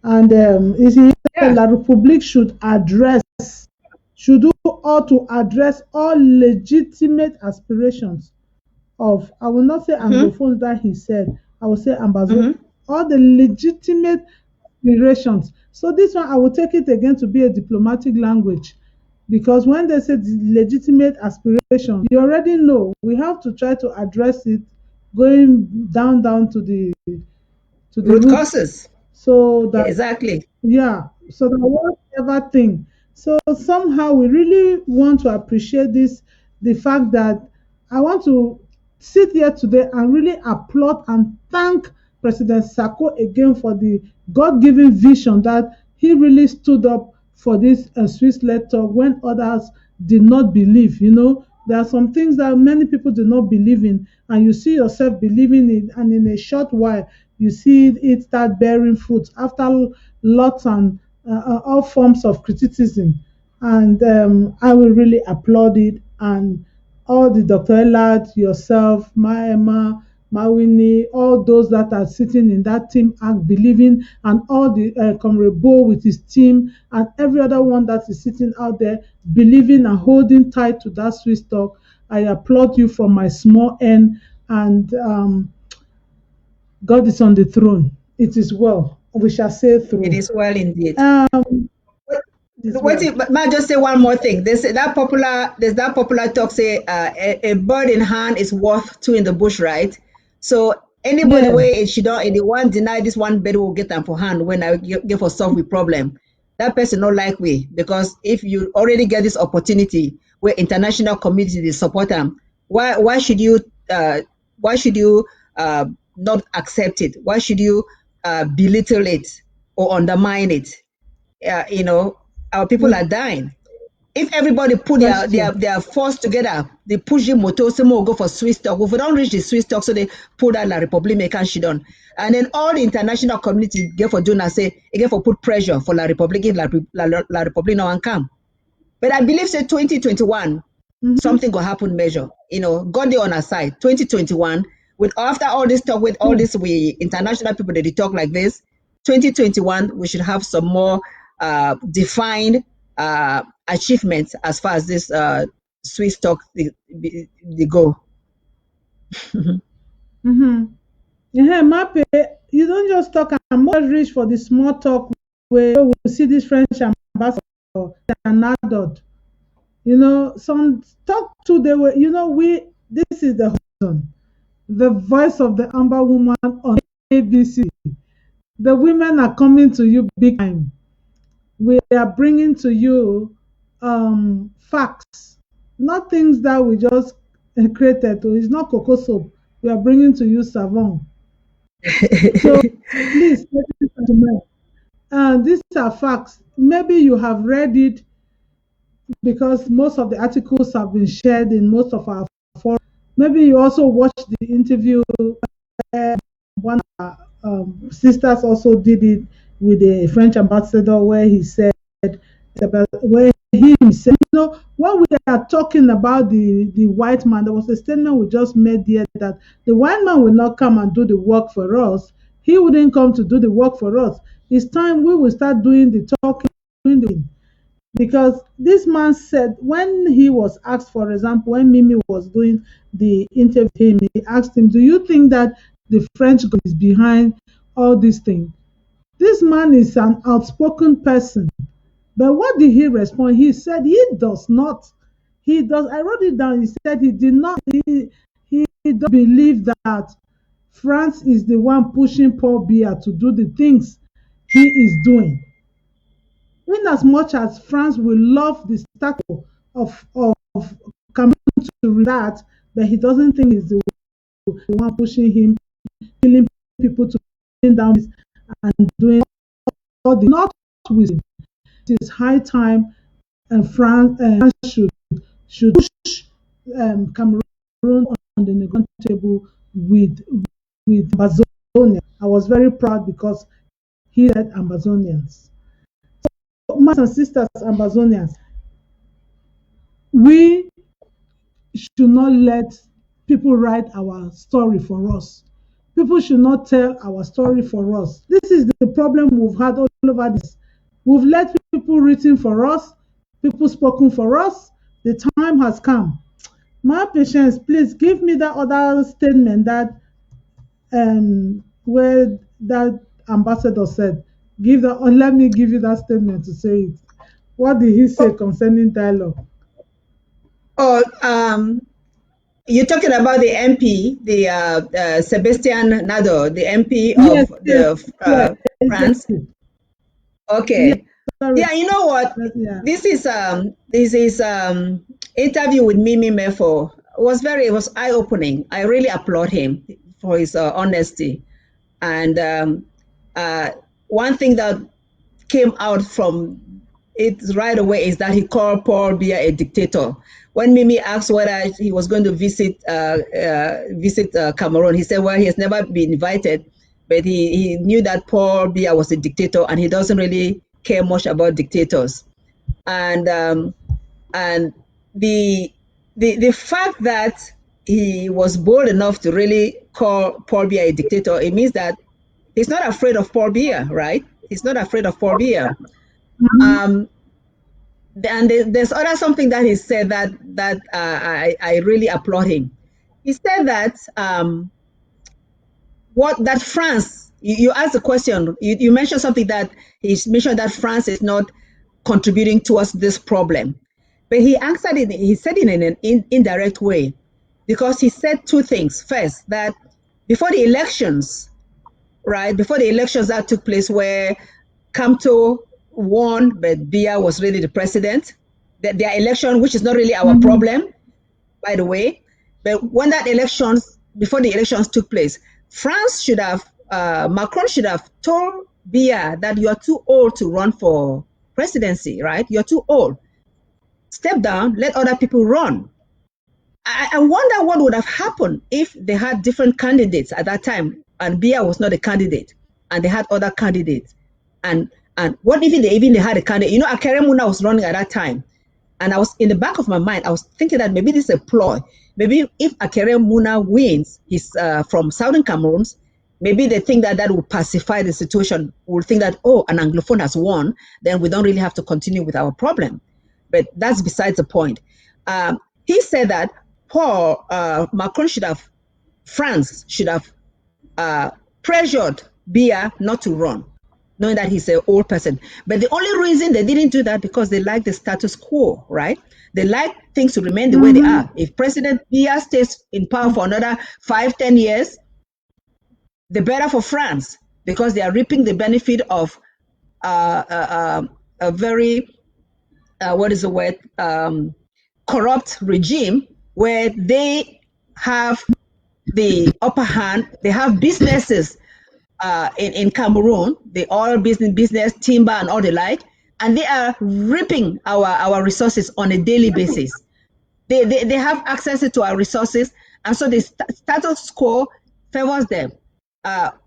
And Yeah. La Republique should do all to address all legitimate aspirations of, I will not say Mm-hmm. Anglophones that he said, I will say Amazon, Mm-hmm. all the legitimate aspirations. So this one, I will take it again to be a diplomatic language, because when they say the legitimate aspiration, you already know we have to try to address it going down to the Root root, causes. so that Exactly. yeah, so that whatever thing. So somehow we really want to appreciate this, the fact that I want to sit here today and really applaud and thank President Sako again for the God-given vision that he really stood up for this Swiss led talk when others did not believe. You know, there are some things that many people do not believe in, and you see yourself believing it, and in a short while you see it start bearing fruit after lots and all forms of criticism. And I will really applaud it. And all the Dr. Ellard, yourself, Maema, Mawini, all those that are sitting in that team and believing, and all the Comrade Bo with his team, and every other one that is sitting out there believing and holding tight to that Swiss talk. I applaud you from my small end, and God is on the throne. It is well. We shall say It through. is well indeed. It is What well. if, but may I just say one more thing? There's that popular talk say a bird in hand is worth two in the bush, right? So anybody Yeah. way she don't and the one deny this one bird will get them for hand when I get for solve the problem. That person not like we, because if you already get this opportunity where international community they support them, why should you uh why should you not accept it? Why should you belittle it or undermine it? You know, our people Good are dying. If everybody put question. their force together, they push the motor, some more go for Swiss talk. If we don't reach the Swiss talk, so they put out La Republique and she done. And then all the international community get for doing and say, again for put pressure for La Republique, if La Republique no one come. But I believe say 2021, Mm-hmm. something will happen measure. God they on our side. 2021, with after all this talk with all Yeah. this we international people that they talk like this, 2021 we should have some more defined achievements as far as this Swiss talk they go. Mm-hmm. Yeah, Mape, you don't just talk and more reach for the small talk where we see this French ambassador an adult. You know, some talk to the way, this is the horizon, the voice of the Amber woman on ABC. The women are coming to you big time. We are bringing to you facts, not things that we just created. It's not cocoa soap. We are bringing to you savon. So please, ladies and gentlemen, these are facts. Maybe you have read it because most of the articles have been shared in most of our forums. Maybe you also watched the interview. One of our sisters also did it with the French ambassador, where he said about where he himself, when we are talking about the white man, there was a statement we just made here that the white man will not come and do the work for us. He wouldn't come to do the work for us. It's time we will start doing the talking, doing the, because this man said when he was asked, for example, when Mimi was doing the interview with him, he asked him, do you think that the French government is behind all these things? This man is an outspoken person. But what did he respond? He said he does not. He does. I wrote it down. He said he did not. He does believe that France is the one pushing Paul Biya to do the things he is doing. In as much as France will love the status of Cameroon to that, but he doesn't think he's the one pushing him, killing people to down and doing all the not with him. It is high time and France should push Cameroon on the negotiation table with Ambazonia. I was very proud because he said Ambazonians. So, mothers and sisters, Ambazonians, we should not let people write our story for us. People should not tell our story for us. This is the problem we've had all over this. We've let people written for us, people spoken for us. The time has come. My patience, please give me that other statement that where that ambassador said. Give that, or let me give you that statement to say it. What did he say concerning dialogue? Oh, you're talking about the MP, the Sebastian Nado, the MP Yes, of yes, the yes, France. exactly. Yes, Okay. sorry. Yeah, you know what? Yeah. This is interview with Mimi Mefo it was eye opening. I really applaud him for his honesty. And uh, one thing that came out from it right away is that he called Paul Biya a dictator. When Mimi asked whether he was going to visit Cameroon, he said, well, he has never been invited, but he knew that Paul Biya was a dictator and he doesn't really care much about dictators. And and the the fact that he was bold enough to really call Paul Biya a dictator, it means that he's not afraid of Paul Biya, right? He's not afraid of Paul Biya. Mhm. Um, and there's other something that he said that I really applaud him. He said that what that France. You asked the question. You mentioned something that he mentioned that France is not contributing towards this problem, but he answered it. He said it in an indirect way, because he said two things. First, that before the elections, right before the elections that took place, where Kamto won, but Biya was really the president. Their election, which is not really our Mhm. problem, by the way. But when that elections, before the elections took place, France should have, Macron should have told Biya that you are too old to run for presidency, right? You're too old. Step down, let other people run. I wonder what would have happened if they had different candidates at that time and Biya was not a candidate and they had other candidates. And what if they had a candidate? Akere Muna was running at that time. And I was in the back of my mind, I was thinking that maybe this is a ploy. Maybe if Akere Muna wins, he's from Southern Cameroons, maybe they think that that will pacify the situation. We'll think that, oh, an Anglophone has won, then we don't really have to continue with our problem. But that's besides the point. He said that Macron should have, France should have uh, pressured Biya not to run, knowing that he's an old person. But the only reason they didn't do that because they like the status quo, right? They like things to remain the way they Mhm. are. If President Biya stays in power for another 5, 10 years, the better for France because they are reaping the benefit of a very what is the word corrupt regime where they have the upper hand. They have businesses in Cameroon, the oil business, timber, and all the like, and they are ripping our resources on a daily basis. They have access to our resources, and so the status quo favors them.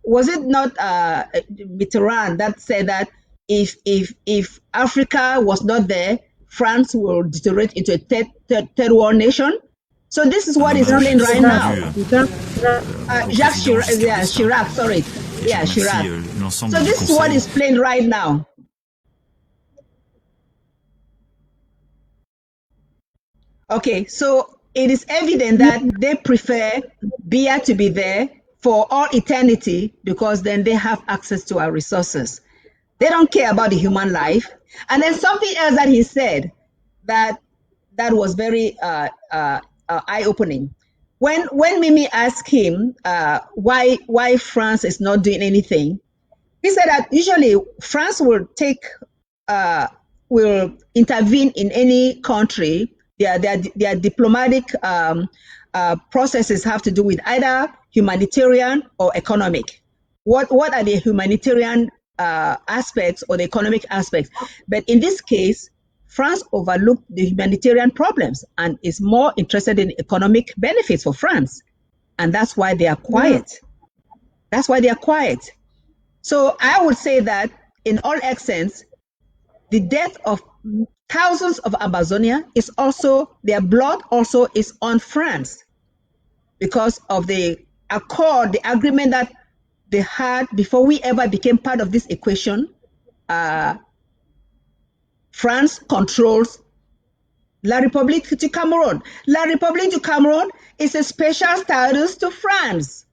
Was it not Mitterrand that said that if Africa was not there, France will deteriorate into a third world nation. So this is You what is can't playing say right that. now. You can't say that. Jacques Chirac, yeah, Chirac, sorry, yeah, Chirac. So this is what is playing right now. Okay, so it is evident that they prefer Biya to be there for all eternity because then they have access to our resources. They don't care about the human life. And then something else that he said that was very eye-opening. When Mimi asked him why France is not doing anything, he said that usually France uh, will intervene in any country. Their diplomatic processes have to do with either humanitarian or economic. What are the humanitarian aspects or the economic aspects? But in this case, France overlooked the humanitarian problems and is more interested in economic benefits for France. And that's why they are Yeah. quiet. That's why they are quiet. So I would say that in all accents, the death of thousands of Amazonia is also, their blood also is on France because of the accord, the agreement that they had before we ever became part of this equation. France controls La République du Cameroon. La République du Cameroon is a special status to France,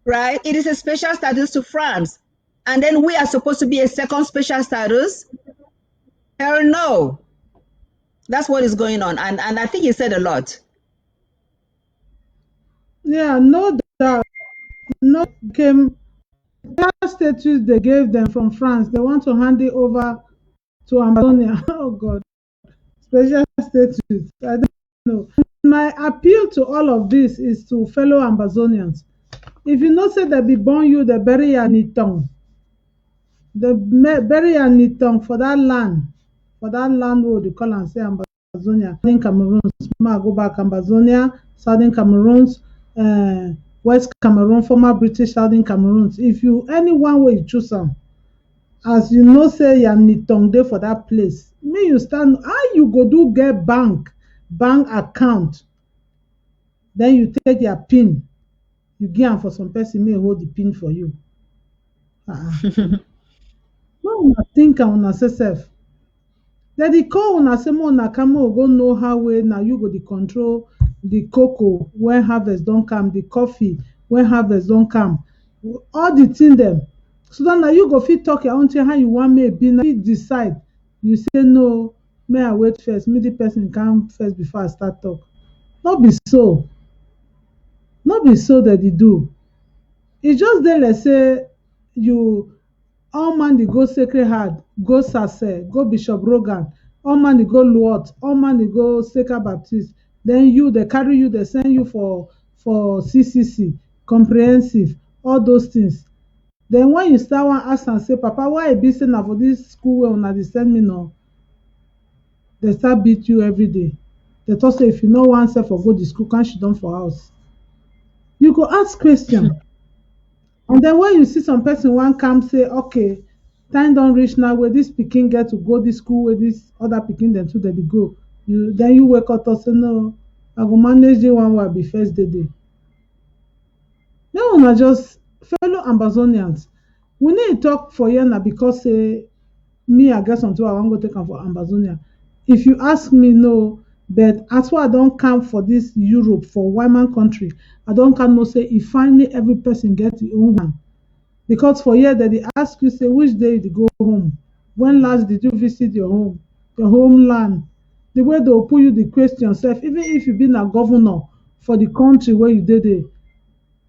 right? It is a special status to France. And then we are supposed to be a second special status. Hell no. That's what is going on. And I think he said a lot. Yeah, no doubt. No came that status they gave them from France. They want to hand it over to Amazonia. Oh God, special status. I don't know. My appeal to all of this is to fellow Amazonians. If you know say they be born you, they bury your Nitong. They bury your Nitong for that land where they call and say Amazonia. Southern Cameroons, go back Amazonia, Southern Cameroons, West Cameroon, former British Southern Cameroons. If you anyone way you choose them, as you know say you Nitong dey for that place, me you stand how you go do get bank account, then you take your pin, you give am for some person may hold the pin for you. When una think am una say sef, dem dey call una say make una come make we go know how wey na you go dey control the cocoa when harvest don come, the coffee when harvest don come, all the thing dem. So dat na you go fit talk your own thing how you wan make e be, na you fit decide. You say no, make I wait first, make the person come first before I start talk. No be so, no be so dem dey do. E just dey like say you all man dey go Sacred Heart, go Sase, go Bishop Rogan, all man dey go Luot, all man dey go Seka Baptist, then you dey carry you dey send you for CCC, comprehensive, all those things. Then when you start wan ask am say papa why e be say na for dis school wey una dey send me now, dey start beat you everyday. Dey talk say if you no wan sef for go the school, can sit down for house. You go ask question. And then when you see some person wan come say okay, time don reach now wey dis pikin get to go dis school wey dis other pikin dem too dey go, then you wake up talk say no, I go manage the one wey I be first dey there. Make una just fellow Ambazonians, we need talk for here na because say me I get something I wan go take am for Ambazonia. If you ask me, no, but as why I don come for dis Europe, for Wyman country, I don come know say e finally every person get im own one. Because for here dem dey ask you say which day you dey go home, when last did you visit your home, your homeland. The way dey go put you the question sef, even if you be na governor for the country wey you dey there,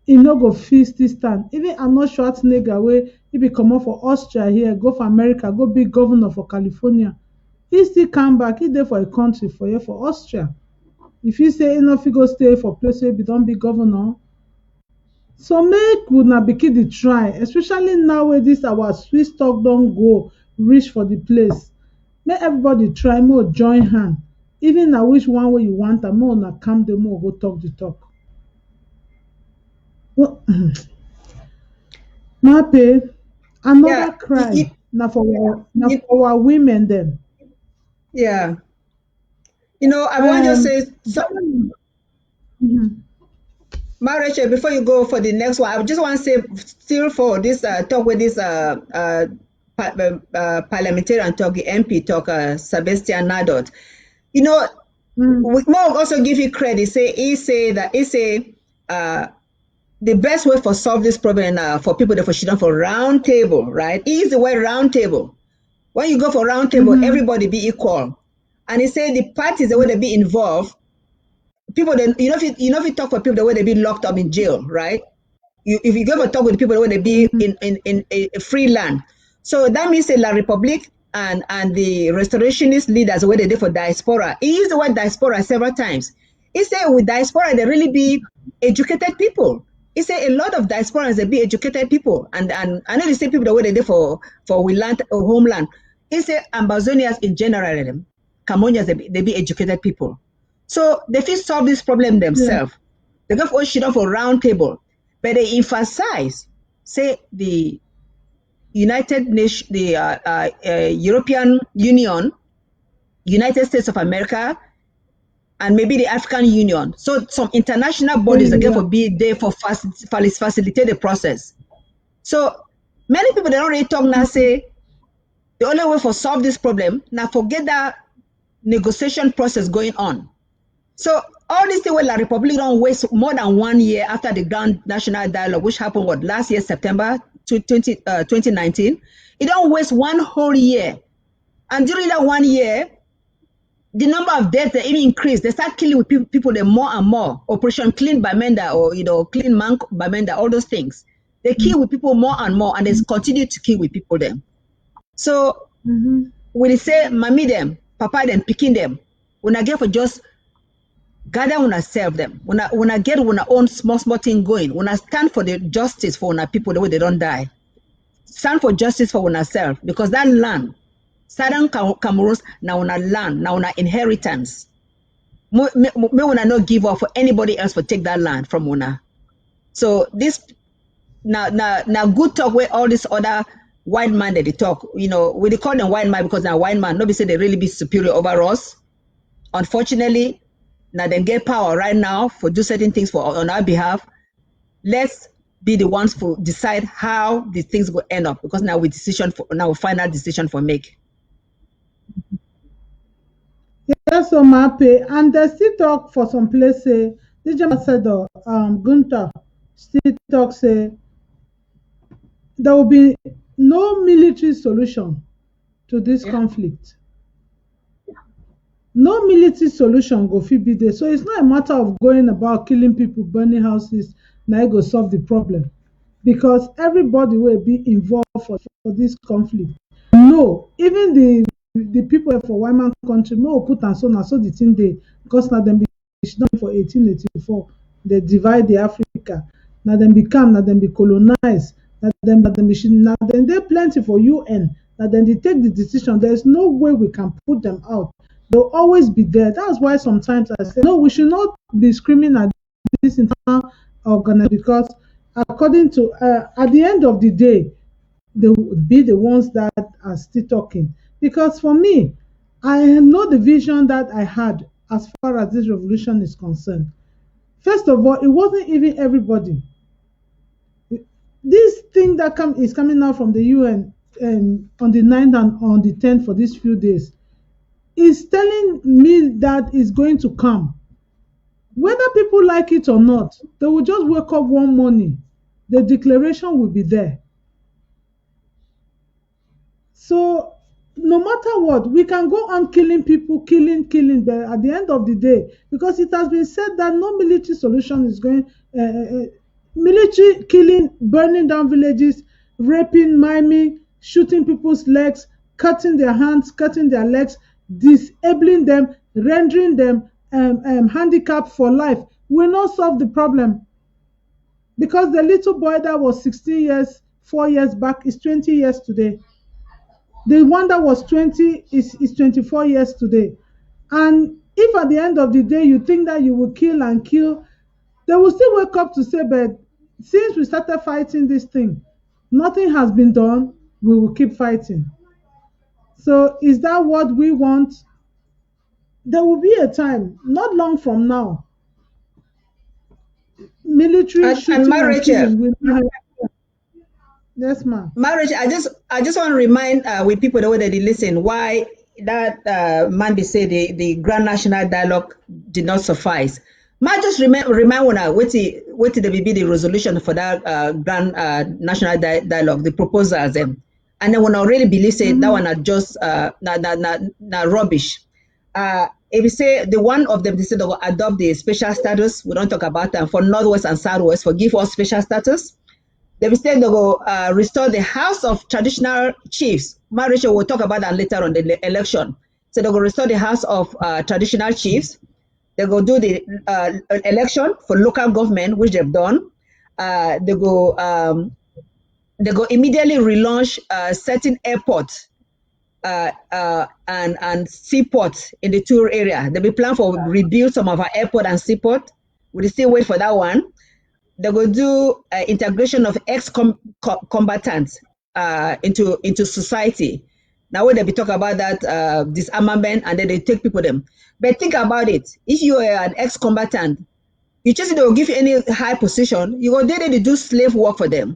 e no go fit still stand. Even Arnold Schwarzenegger wey e be comot for Austria here go for America go be governor for California, e still come back, e dey for a country for here for Austria. E fit say e no fit go stay for place wey be don be governor. So make una begin dey try, especially now wey dis our Swiss talk don go reach for the place. Make everybody try, make we join hand. Even na which one wey you want am, make una calm down, make we go talk the talk. Mape, another crime. now You- for our women then. yeah. I want to just Um, say, so, Ghana- mhm, Rachel, before you go for the next one, I just want to say, still for this talk with this parliamentarian talk, the MP talk, Sebastian Nadot. You know, mhm, we more also give you credit. He say uh, the best way for solve this problem for people that for sit down for round table, right? He is the way round table. When you go for round table, mhm, everybody be equal. And he say the parties the way they be involved, people then if you talk for people the way they be locked up in jail, right? If you go ever talk with people the way they be mhm, in a free land. So that means La Republic and the restorationist leaders where they did for diaspora. He used the word diaspora several times. He said with diaspora they really be educated people. He said a lot of diasporans they be educated people, and I know the same people the way they did for we land or homeland. He said Ambazonians in general, Cameroonians they be educated people. So they fit solve this problem yeah, themselves. They go for sit down for round table, but they emphasize, say the United Nation, the European Union, United States of America, and maybe the African Union. So some international bodies that get yeah, for be there for facilitate the process. So many people they don't really talk now say the only way for solve this problem now forget that negotiation process going on. So all this thing where La Republic don't waste more than 1 year after the Grand National Dialogue, which happened what last year, September 2019. It don't waste one whole year. And during that 1 year, the number of deaths they even increased. They start killing with people more and more. Operation Clean Bamenda or Clean Man Bamenda, all those things. They kill with people more and more, and they continue to kill with people them. So mhm, when they say mommy them, papa them, picking them, when I get for just gather una self them. Una get una own small thing going. Una stand for the justice for una people the way they don't die. Stand for justice for una self because that land, Southern Cameroon, now una land, now una inheritance. May una not give up for anybody else for take that land from una. So this now good talk where all this other white man that they talk, we they call them white man because now white man, nobody say they really be superior over us. Unfortunately, now them get power right now for do certain things for on our behalf. Let's be the ones to decide how the things will end up because now we final decision for make. yes, so Mape, and they still talk for some place say the German ambassador Gunther still talk say there will be no military solution to this Yeah. conflict. No military solution go fit be there. So it's not a matter of going about killing people, burning houses, na it go solve the problem. Because everybody will be involved for this conflict. No, even the people for Wyman country, more put and so na so the thing dey because na dem be done for 1884. They divide the Africa. Na dem be calm, na dem be colonize, na dem dey plenty for UN. Na dem dey take the decision. There is no way we can put them out. They'll always be there. That's why sometimes I say, no, we should not be screaming at this international organization because, according to, at the end of the day, they would be the ones that are still talking. Because for me, I know the vision that I had as far as this revolution is concerned. First of all, it wasn't even everybody. This thing that is coming out from the UN on the 9th and on the 10th for these few days is telling me that it's going to come. Whether people like it or not, they will just wake up one morning. The declaration will be there. So no matter what, we can go on killing people, killing, but at the end of the day, because it has been said that no military solution is going, military killing, burning down villages, raping, miming, shooting people's legs, cutting their hands, cutting their legs, disabling them, rendering them handicapped for life will not solve the problem because the little boy that was 16 years, 4 years back is 20 years today. The one that was 20 is 24 years today. And if at the end of the day you think that you will kill and kill, they will still wake up to say, but since we started fighting this thing, nothing has been done. we will keep fighting. So is that what we want? There will be a time, not long from now, military And shooting and Rachel, killing will not happen. Yes, ma'am. Marriage, I just want to remind with people the way that they listen why that man they say the Grand National Dialogue did not suffice. Might just remind one what the be the resolution for that Grand National Dialogue, the proposals them, and then when I really believe say that Mm-hmm. one are just rubbish. If you say the one of them they said they will adopt the special status, we don't talk about that for Northwest and Southwest, for give us special status. They will say they will restore the House of Traditional Chiefs. Marisha will talk about that later on the election. So they will restore the House of Traditional Chiefs. They will do the election for local government, which they've done. They go immediately relaunch certain airports and seaport in the tour area. They will plan for rebuild some of our airport and seaport. We'll still wait for that one. They will do integration of ex-combatants into society. Now when they be talk about that disarmament and then they take people them. But think about it. If you are an ex-combatant, you just they will give you any high position, you go there to do slave work for them.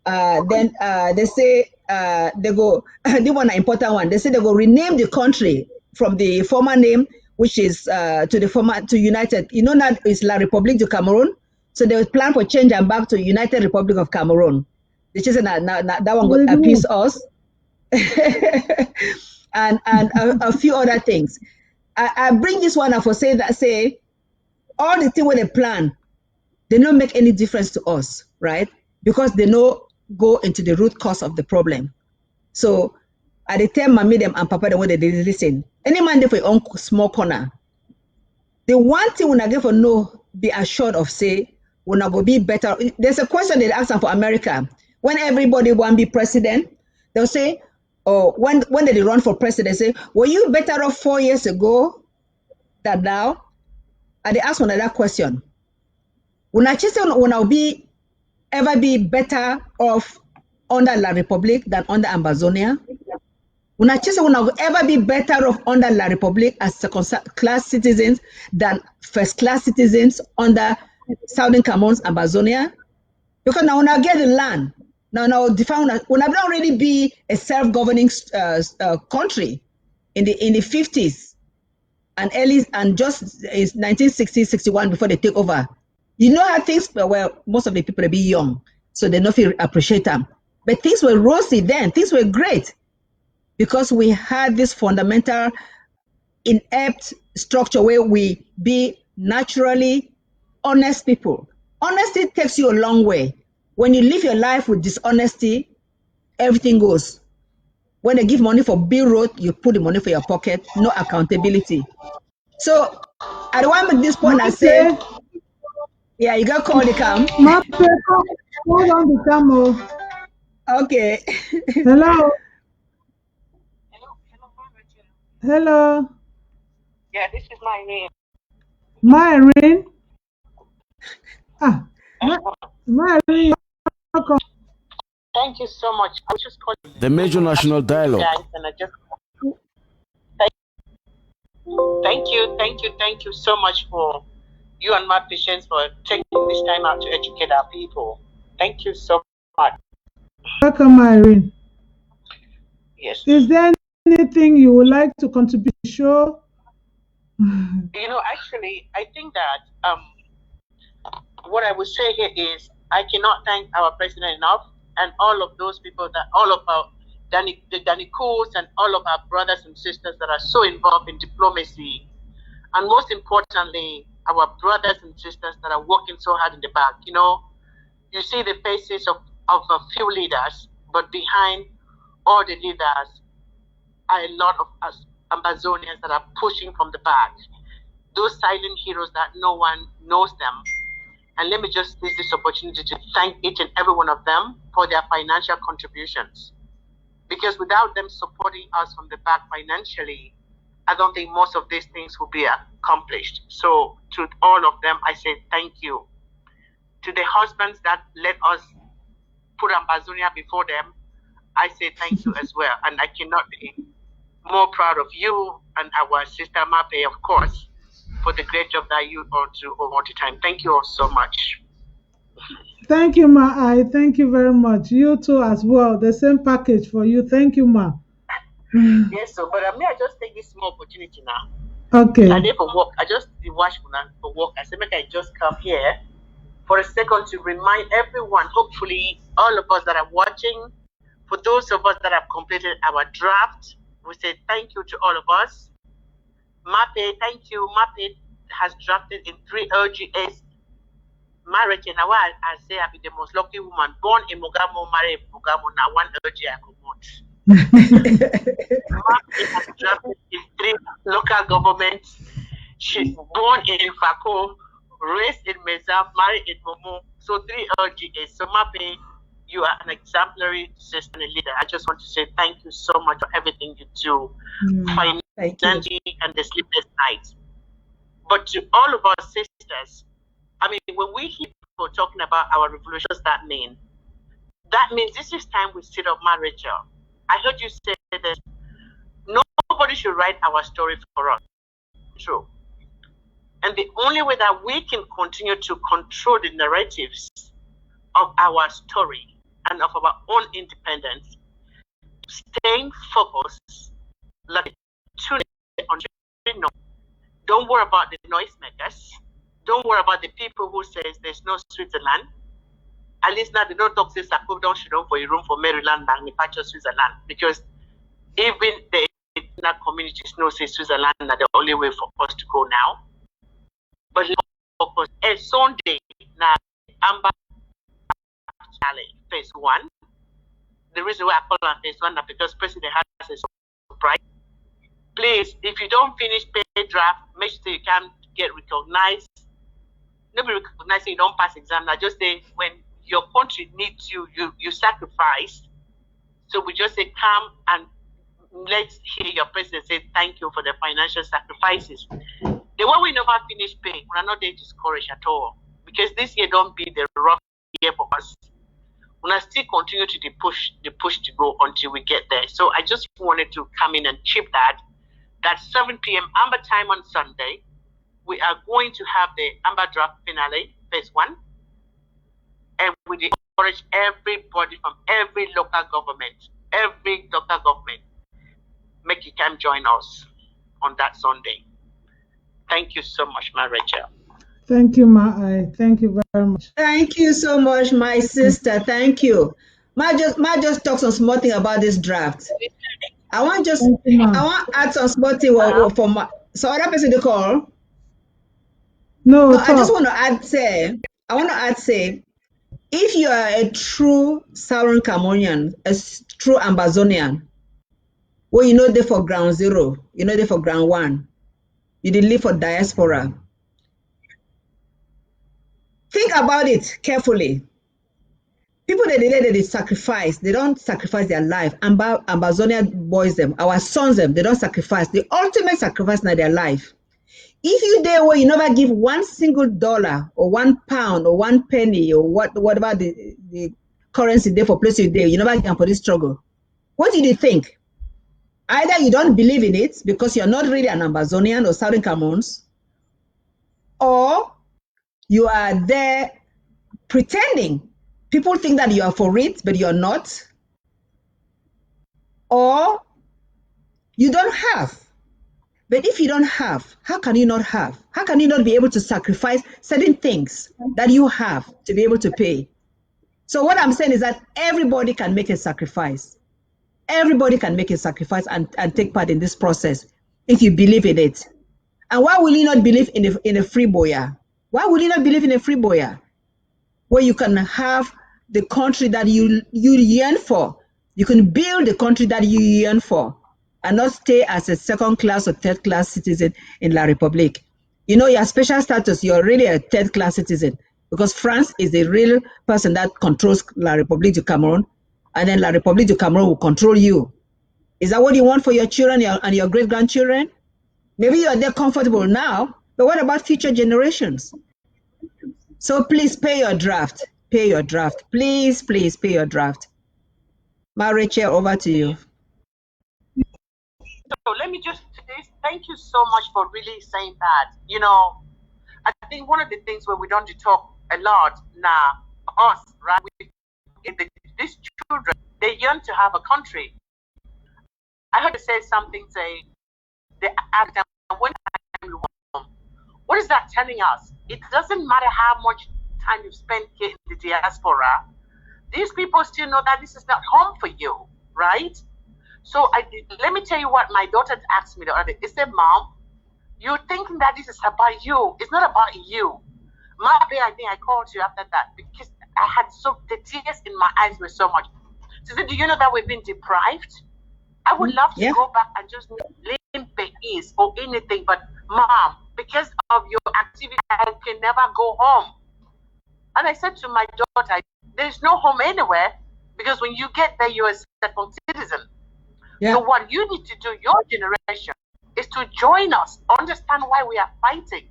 Then they say they go the one important one. They say they will rename the country from the former name, which is to the former to United. You know that is La République du Cameroon. So they will plan for change and back to United Republic of Cameroon. They just that one got They do. appease us, and a few other things. I bring this one up for say all the thing where they plan they don't make any difference to us, right? Because they know go into the root cause of the problem. So at the time, mommy them and papa them when they listen, any man there for your own small corner. The one thing when I get for no, be assured of say when I go be better. There's a question they ask them for America. When everybody want to be president, they'll say, oh, when they run for president, they say, were you better off 4 years ago than now? And they ask one another question. When I just when I'll be ever be better off under La Republic than under Ambazonia? Una chese una ever be better off under La Republic as second class citizens than first class citizens under Southern Cameroon's Ambazonia? Because now una get the land. Now define una don't already be a self-governing country in the 50s and early and just is 1960, 61 before they take over. You know how things were, well, most of the people be young, so they don't feel appreciate them. But things were rosy then, things were great because we had this fundamental inept structure where we be naturally honest people. Honesty takes you a long way. When you live your life with dishonesty, everything goes. When they give money for bill road, you put the money for your pocket, no accountability. So I don't want to make this point and say, Mape, yeah, you got call the cam. Mape, hold on the camel. Okay. Hello, hello, Yeah, this is my name. Myrin. Ah, Myrin, welcome. Thank you so much. I was just calling The major national dialogue. guys, and I just thank you so much for you and my patients for taking this time out to educate our people. Thank you so much. Welcome, Myrin. Yes. Is there anything you would like to contribute to the show? You know, actually, I think that what I would say here is I cannot thank our president enough and all of those people that all of our the Danny Cools and all of our brothers and sisters that are so involved in diplomacy, and most importantly, our brothers and sisters that are working so hard in the back. You know, you see the faces of a few leaders, but behind all the leaders are a lot of us Amazonians that are pushing from the back. Those silent heroes that no one knows them. And let me just use this opportunity to thank each and every one of them for their financial contributions. Because without them supporting us from the back financially, I don't think most of these things will be accomplished. So to all of them, I say thank you. To the husbands that let us put Amazonia before them, I say thank you as well. And I cannot be more proud of you and our sister Mape, of course, for the great job that you all do all the time. Thank you all so much. Thank you, Ma. I thank you very much. You too as well. The same package for you. Thank you, Ma. Yes, so but I just take this small opportunity now. Okay. I did for work. I just watch for work. I said, make I just come here for a second to remind everyone, hopefully all of us that are watching, for those of us that have completed our draft, we say thank you to all of us. Mape, thank you. Mape has drafted in 3 LGS marriage, and now I say I be the most lucky woman born in Mogamo, married in Mogamo, now 1 LG I could Mape has drafted in 3 local governments. She's born in Fako, raised in Meza, married in Momo. So 3 LGS. So Mape, you are an exemplary sister and leader. I just want to say thank you so much for everything you do, financially and the sleepless nights. But to all of our sisters, I mean, when we hear people talking about our revolution, what does that mean? That means this is time we sit up, Rachel. I heard you say that nobody should write our story for us. True. And the only way that we can continue to control the narratives of our story and of our own independence, staying focused, like don't worry about the noisemakers. Don't worry about the people who says there's no Switzerland. At least now they don't talk say Sakub don't show for a room for Maryland manufacture Switzerland, because even the international communities know say Switzerland are the only way for us to go now. But focus a Sunday now Amber Challenge phase 1. The reason why I call it phase 1 is because President has a surprise. Please, if you don't finish pay draft, make sure you can get recognized. Nobody recognizes you don't pass exam. Now just say when your country needs you, you sacrifice. So we just say come and let's hear your president say thank you for the financial sacrifices. The way we never finish paying, we're not there discouraged at all. Because this year don't be the rough year for us. We'll still continue to the push to go until we get there. So I just wanted to come in and chip that 7 p.m. Amber time on Sunday, we are going to have the Amber draft finale, phase 1. And we encourage everybody from every local government, make you come join us on that Sunday. Thank you so much, my Rachel. Thank you, Ma. Thank you very much. Thank you so much, my sister. Thank you. Ma just talk some small thing about this draft. I want add some small thing for my so other person to call. No, I just want to add say, if you are a true Southern Cameroonian, a true Ambazonian, well, you know they for ground zero, you know they for ground 1, you did live for diaspora. Think about it carefully. People that they sacrifice, they don't sacrifice their life. Ambazonia boys them, our sons them, they don't sacrifice. The ultimate sacrifice in their life. If you there where you never give $1 single or £1 or 1 penny or whatever the currency there for place you there, you never can for this struggle. What did you think? Either you don't believe in it because you're not really an Ambazonian or Southern Cameroons, or you are there pretending. People think that you are for it, but you're not. Or you don't have. But if you don't have, how can you not have? How can you not be able to sacrifice certain things that you have to be able to pay? So what I'm saying is that everybody can make a sacrifice. Everybody can make a sacrifice and take part in this process if you believe in it. And why will you not believe in a free Buea? Why would you not believe in a free Buea? Where you can have the country that you yearn for. You can build the country that you yearn for and not stay as a second class or third class citizen in La République. You know, your special status, you're really a third class citizen because France is the real person that controls La République du Cameroon, and then La République du Cameroon will control you. Is that what you want for your children and your great-grandchildren? Maybe you're there comfortable now, but what about future generations? So please pay your draft. Pay your draft. Please, please pay your draft. Ma Rachel, over to you. So let me just thank you so much for really saying that. You know, I think one of the things where we don't talk a lot now, us, right? These children, they yearn to have a country. I heard you say something, say, they ask them, when time you home. What is that telling us? It doesn't matter how much time you spend here in the diaspora, these people still know that this is not home for you, right? So let me tell you what my daughter asked me the other day. She said, Mom, you're thinking that this is about you. It's not about you. Maybe I think I called you after that because I had the tears in my eyes were so much. She said, do you know that we've been deprived? I would love to go back and just limp ease or anything, but Mom, because of your activity, I can never go home. And I said to my daughter, there's no home anywhere because when you get there, you're a second citizen. Yeah. So what you need to do, your generation, is to join us, understand why we are fighting.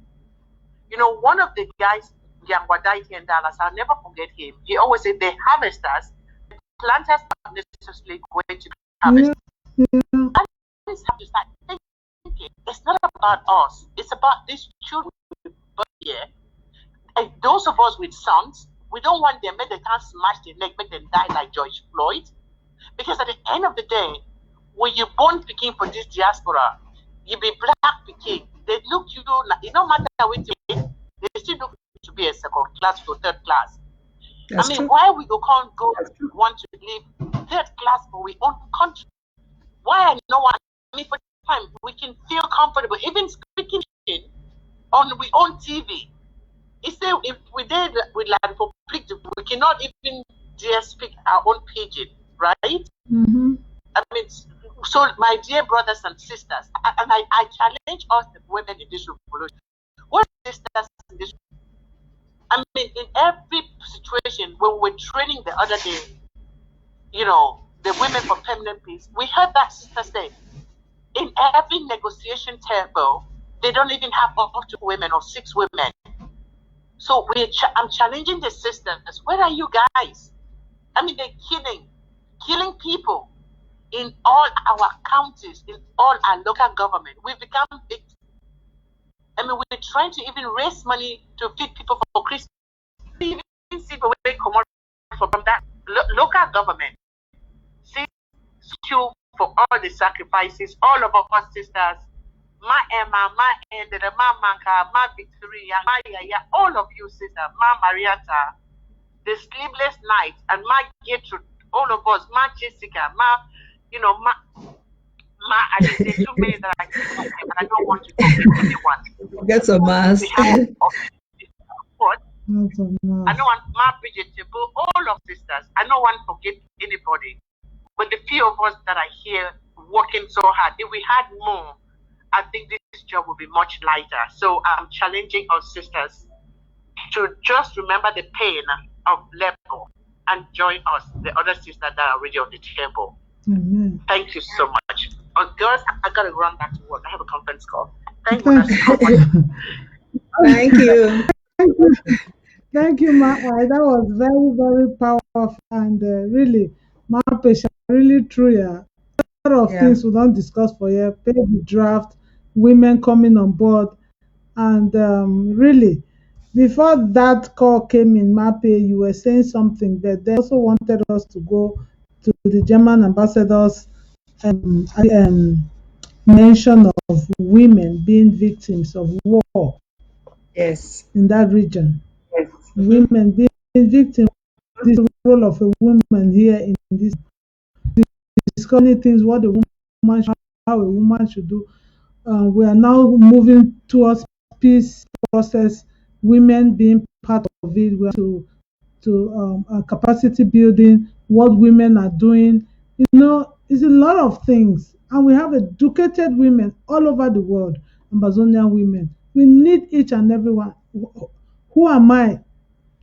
You know, one of the guys, Yangwadai here in Dallas, I'll never forget him. He always said the harvesters, planters are not necessarily going to be harvested. And have to start thinking, it's not about us, it's about these children here. And those of us with sons, we don't want them, make they can't smash their neck, make them die like George Floyd. Because at the end of the day, when you born picking for this diaspora, you be black picking, they look you, it don't matter what you do, they still look to be a second class or third class. That's true. Why we want to live third class for our own country? Why I know what for time we can feel comfortable, even speaking on we own TV. If we did with like for we cannot even dare speak our own pidgin, right? Mm-hmm. So my dear brothers and sisters, and I challenge us, the women in this revolution. What sisters in this? In every situation when we were training the other day, you know, the women for permanent peace, we heard that sister say, in every negotiation table, they don't even have up to women or 6 women. So I'm challenging the sisters. Where are you guys? They're killing people in all our counties, in all our local government. We've become victims. We're trying to even raise money to feed people for Christmas. We even see the way come from that local government. See you for all the sacrifices, all of us sisters, my Emma, my Ended, my Manka, my Victoria, my Yaya, all of you sisters, my Marietta, the sleepless nights, and my Gertrude, all of us, my Jessica, my I just say too many that I don't want to forget anyone. That's a must. I don't want my Bridget Temple, all of sisters. I don't want to forget anybody. But the few of us that are here working so hard, if we had more, I think this job would be much lighter. So I'm challenging our sisters to just remember the pain of labor and join us, the other sisters that are already on the table. Mm-hmm. Thank you so much. Girls, I gotta run back to work. I have a conference call. Thank you so much. Thank you. Thank you, Ma. That was very, very powerful and really, my patient, really true. Yeah. A lot of things we don't discuss for here. Baby draft, women coming on board, and really, before that call came in, Mape, you were saying something, but they also wanted us to go to the German ambassador's mention of women being victims of war. Yes. In that region. Yes. Women being victims of this role of a woman here in this discussing things, what a woman, how a woman should do. We are now moving towards peace process, women being part of it. We are to capacity building, what women are doing. It's a lot of things. And we have educated women all over the world, Amazonian women. We need each and every one. Who am I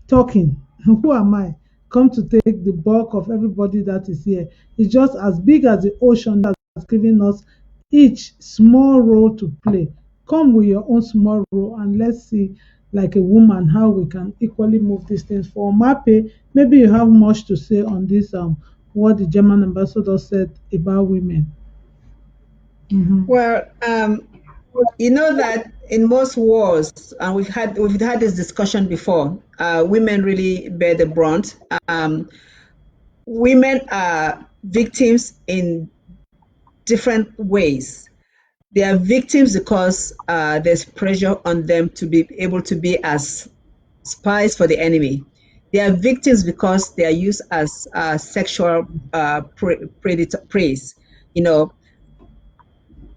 talking? Who am I? Come to take the bulk of everybody that is here. It's just as big as the ocean that has given us each small role to play. Come with your own small role and let's see, like a woman, how we can equally move these things forward. Mape, maybe you have much to say on this what the German ambassador said about women. Well, you know that in most wars, and we've had this discussion before, women really bear the brunt. Women are victims in different ways. They are victims because there's pressure on them to be able to be as spies for the enemy. They are victims because they are used as sexual predator preys. You know,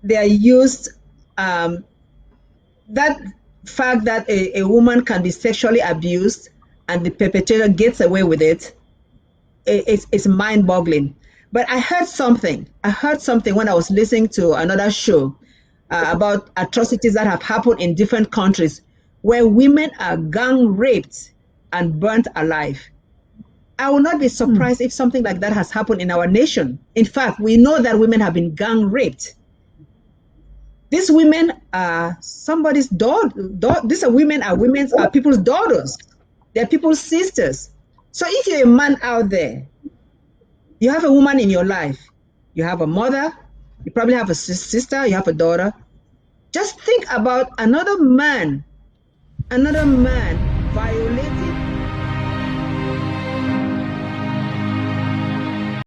they are used. That fact that a woman can be sexually abused and the perpetrator gets away with it, it's mind-boggling. But I heard something. I heard something when I was listening to another show about atrocities that have happened in different countries where women are gang raped and burnt alive. I will not be Mm, surprised if something like that has happened in our nation. In fact, we know that women have been gang raped. These women are somebody's daughter. These are women's are people's daughters. They're people's sisters. So if you're a man out there, you have a woman in your life, you have a mother, you probably have a sister, you have a daughter. Just think about another man violating